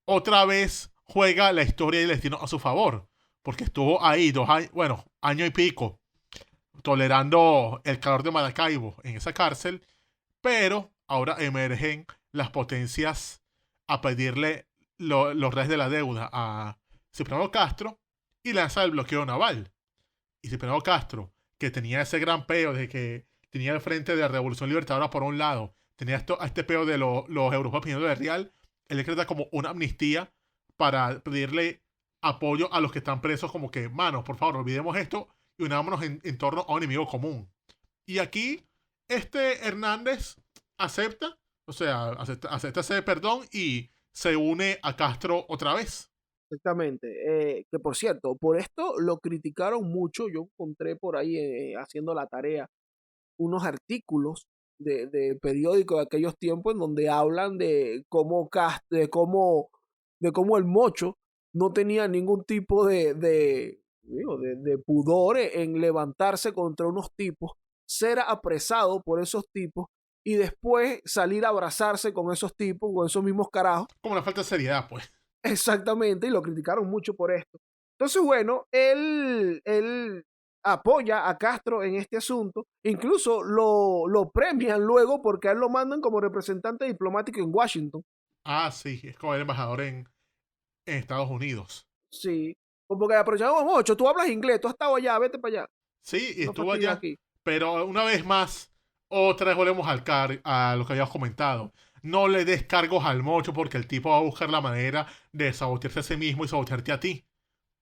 otra vez juega la historia y el destino a su favor. Porque estuvo ahí 2 años, bueno, año y pico, tolerando el calor de Maracaibo en esa cárcel. Pero ahora emergen las potencias a pedirle los redes de la deuda a Cipriano Castro y lanza el bloqueo naval. Y Cipriano Castro, que tenía ese gran peo de que tenía el frente de la Revolución Libertadora por un lado, tenía este peo de los europeos pidiendo de real, él decreta como una amnistía para pedirle apoyo a los que están presos, como que, manos, por favor, olvidemos esto y unámonos en torno a un enemigo común. Y aquí, Hernández acepta ese perdón y se une a Castro otra vez. Exactamente. Que por cierto, por esto lo criticaron mucho. Yo encontré por ahí, haciendo la tarea, unos artículos de periódicos de aquellos tiempos en donde hablan de cómo el Mocho no tenía ningún tipo de pudor en levantarse contra unos tipos, ser apresado por esos tipos y después salir a abrazarse con esos tipos, con esos mismos carajos. Como una falta de seriedad, pues. Exactamente, y lo criticaron mucho por esto. Entonces, bueno, él apoya a Castro en este asunto, incluso lo premian luego porque a él lo mandan como representante diplomático en Washington. Ah, sí, es como el embajador en Estados Unidos. Sí, porque aprovechamos mucho, tú hablas inglés, tú has estado allá, vete para allá. Sí, y No estuvo fastidies allá, aquí. pero una vez más, otra vez volvemos a lo que habíamos comentado. No le des cargos al Mocho porque el tipo va a buscar la manera de sabotearse a sí mismo y sabotearte a ti.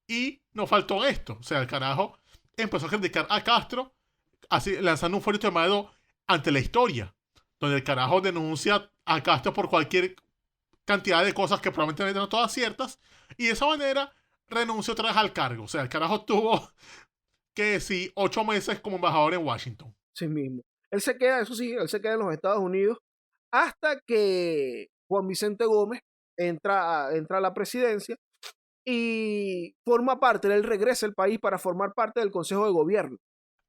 Y no faltó esto. O sea, el carajo empezó a criticar a Castro, así lanzando un folleto llamado Ante la Historia, donde el carajo denuncia a Castro por cualquier cantidad de cosas que probablemente no eran todas ciertas, y de esa manera renunció otra vez al cargo. O sea, el carajo tuvo que sí 8 meses como embajador en Washington. Sí mismo. Él se queda en los Estados Unidos hasta que Juan Vicente Gómez entra a la presidencia y forma parte, él regresa al país para formar parte del Consejo de Gobierno.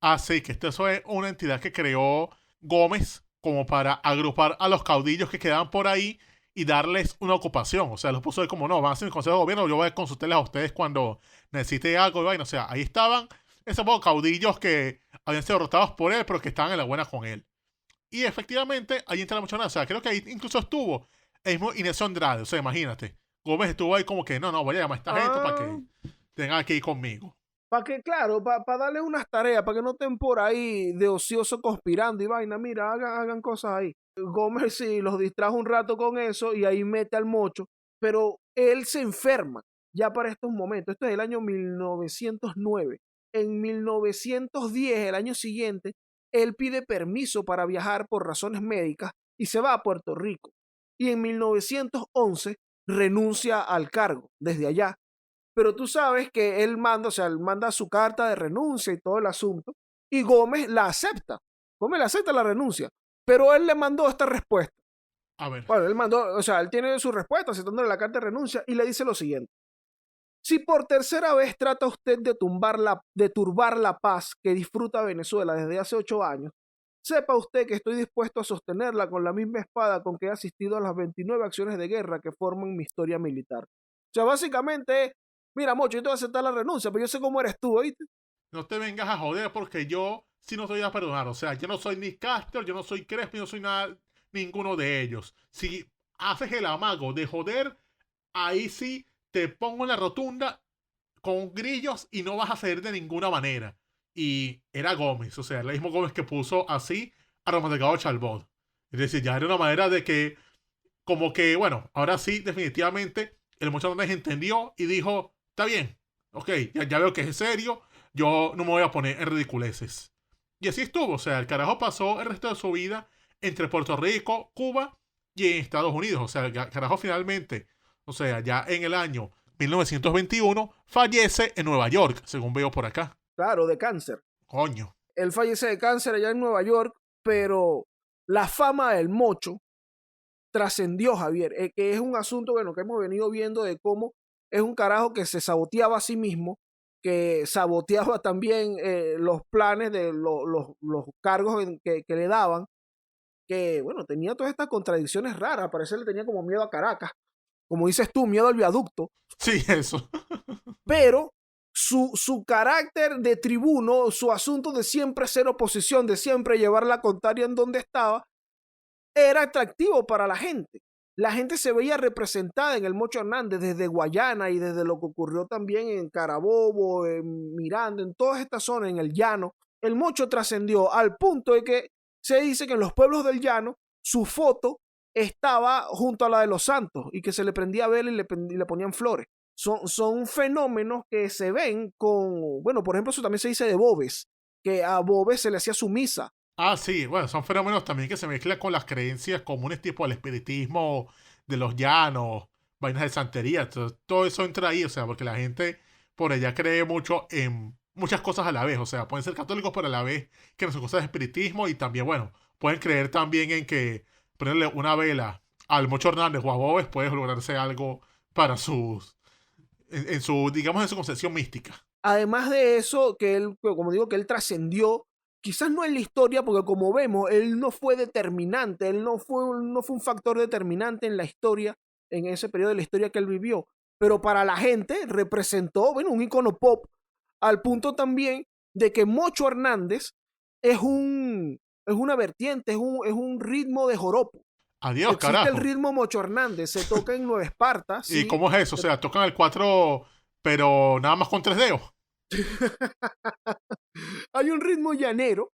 Así que eso es una entidad que creó Gómez como para agrupar a los caudillos que quedaban por ahí y darles una ocupación. O sea, los puso de como, no, van a ser mi consejo de gobierno, yo voy a consultarles a ustedes cuando necesite algo y vaina. O sea, ahí estaban esos pocos caudillos que habían sido derrotados por él, pero que estaban en la buena con él. Y efectivamente, ahí entra la mucha nada. O sea, creo que ahí incluso estuvo el mismo Inés Andrade. O sea, imagínate. Gómez estuvo ahí como que, no, voy a llamar a esta gente para que tengan que ir conmigo. Para que, claro, para darles unas tareas, para que no estén por ahí de ocioso conspirando y vaina. Mira, hagan cosas ahí. Gómez sí los distrajo un rato con eso y ahí mete al Mocho, pero él se enferma ya para estos momentos. Esto es el año 1909. En 1910, el año siguiente, él pide permiso para viajar por razones médicas y se va a Puerto Rico. Y en 1911 renuncia al cargo desde allá. Pero tú sabes que él manda su carta de renuncia y todo el asunto, y Gómez la acepta. Gómez le acepta la renuncia, pero él le mandó esta respuesta. A ver. Bueno, él tiene su respuesta aceptándole la carta de renuncia y le dice lo siguiente. Si por tercera vez trata usted de turbar la paz que disfruta Venezuela desde hace 8 años, sepa usted que estoy dispuesto a sostenerla con la misma espada con que he asistido a las 29 acciones de guerra que forman mi historia militar. O sea, básicamente, mira, Mocho, yo te voy a aceptar la renuncia, pero yo sé cómo eres tú, ¿oíste? No te vengas a joder porque yo sí no te voy a perdonar. O sea, yo no soy ni Castro, yo no soy Crespo, yo no soy nada, ninguno de ellos. Si haces el amago de joder, ahí sí te pongo en la rotunda con grillos y no vas a ceder de ninguna manera. Y era Gómez, o sea, el mismo Gómez que puso así a Román Delgado Chalbot. Es decir, ya era una manera de que, como que, bueno, ahora sí, definitivamente, el Mocho Hernández entendió y dijo, está bien, ok, ya veo que es serio, yo no me voy a poner en ridiculeces. Y así estuvo, o sea, el carajo pasó el resto de su vida entre Puerto Rico, Cuba y en Estados Unidos. O sea, el carajo finalmente, o sea, ya en el año 1921, fallece en Nueva York, según veo por acá. Claro, de cáncer. Coño. Él fallece de cáncer allá en Nueva York, pero la fama del Mocho trascendió, Javier, que es un asunto, bueno, que hemos venido viendo de cómo es un carajo que se saboteaba a sí mismo, que saboteaba también los planes de los cargos que le daban, que, bueno, tenía todas estas contradicciones raras, parece que le tenía como miedo a Caracas, como dices tú, miedo al viaducto. Sí, eso. Pero su carácter de tribuno, su asunto de siempre ser oposición, de siempre llevar la contraria en donde estaba, era atractivo para la gente. La gente se veía representada en el Mocho Hernández desde Guayana y desde lo que ocurrió también en Carabobo, en Miranda, en todas estas zonas, en el llano. El Mocho trascendió al punto de que se dice que en los pueblos del llano su foto estaba junto a la de los santos y que se le prendía vela y le ponían flores. Son fenómenos que se ven con, bueno, por ejemplo, eso también se dice de Bobes, que a Bobes se le hacía su misa. Ah, sí, bueno, son fenómenos también que se mezclan con las creencias comunes tipo el espiritismo de los llanos, vainas de santería, todo eso entra ahí, o sea, porque la gente por allá cree mucho en muchas cosas a la vez, o sea, pueden ser católicos pero a la vez que no son cosas de espiritismo y también, bueno, pueden creer también en que ponerle una vela al Mocho Hernández o a Bobes puede lograrse algo para sus, en su, digamos, en su concepción mística. Además de eso, que él, como digo, que él trascendió, quizás no en la historia, porque como vemos, él no fue determinante, él no fue un factor determinante en la historia, en ese periodo de la historia que él vivió, pero para la gente representó, bueno, un icono pop, al punto también de que Mocho Hernández es una vertiente, es un ritmo de joropo. Adiós, Existe carajo. el ritmo Mocho Hernández, se toca en Nueva Esparta. ¿Y ¿sí? cómo es eso? O sea, tocan el 4, pero nada más con 3 dedos. Hay un ritmo llanero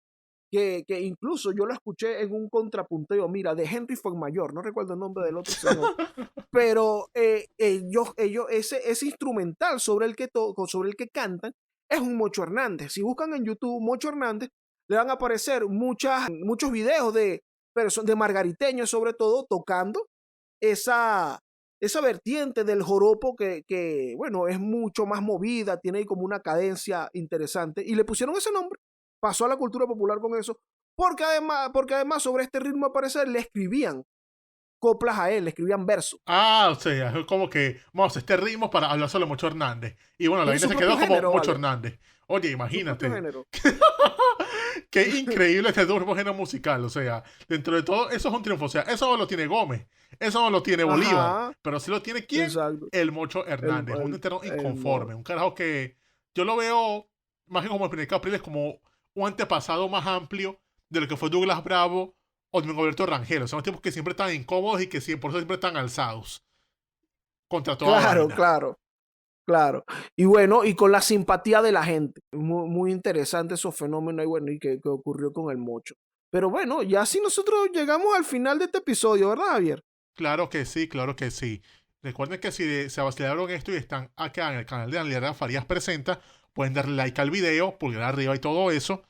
que incluso yo lo escuché en un contrapunteo, mira, de Henry Fuenmayor, no recuerdo el nombre del otro señor, pero ellos ese instrumental sobre el que cantan es un Mocho Hernández. Si buscan en YouTube Mocho Hernández, le van a aparecer muchos videos de margariteños, sobre todo, tocando esa vertiente del joropo que, bueno, es mucho más movida, tiene ahí como una cadencia interesante, y le pusieron ese nombre, pasó a la cultura popular con eso, porque además sobre este ritmo, al parecer, le escribían coplas a él, le escribían versos. Ah, o sea, es como que vamos a este ritmo para hablar solo de Mocho Hernández. Y bueno, la Es gente su se quedó propio como género, Mocho vale. Hernández. Oye, Su propio imagínate. género. Qué increíble este nuevo género musical. O sea, dentro de todo, eso es un triunfo. O sea, eso no lo tiene Gómez. Eso no lo tiene Bolívar. Ajá, Pero sí lo tiene ¿quién? exacto. El Mocho Hernández. Un entero inconforme. Un carajo que yo lo veo más que como el primer Capriles, como un antepasado más amplio de lo que fue Douglas Bravo o Domingo Alberto Rangel. Son tipos que siempre están incómodos y que por eso siempre están alzados contra toda Claro, vaina. claro. Y bueno, y con la simpatía de la gente. Muy, muy interesante esos fenómenos y bueno, y que ocurrió con el Mocho. Pero bueno, ya así nosotros llegamos al final de este episodio, ¿verdad, Javier? Claro que sí, claro que sí. Recuerden que si se vacilaron esto y están acá en el canal de Daniel Farías Presenta, pueden darle like al video, pulgar arriba y todo eso.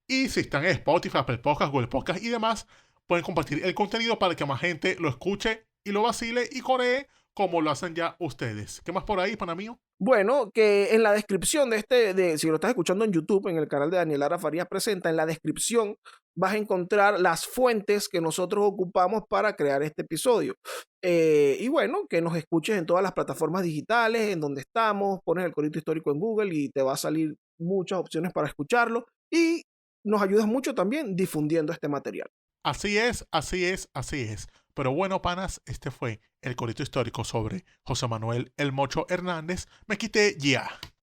Y si están en Spotify, Apple Podcasts, Google Podcasts y demás, pueden compartir el contenido para que más gente lo escuche y lo vacile y coree como lo hacen ya ustedes. ¿Qué más por ahí, pana mío? Bueno, que en la descripción si lo estás escuchando en YouTube, en el canal de Daniel Lara Farías Presenta, en la descripción vas a encontrar las fuentes que nosotros ocupamos para crear este episodio. Y bueno, que nos escuches en todas las plataformas digitales, en donde estamos, pones el corito histórico en Google y te va a salir muchas opciones para escucharlo. Y nos ayudas mucho también difundiendo este material. Así es, así es, así es. Pero bueno, panas, este fue el corito histórico sobre José Manuel El Mocho Hernández. Me quité ya.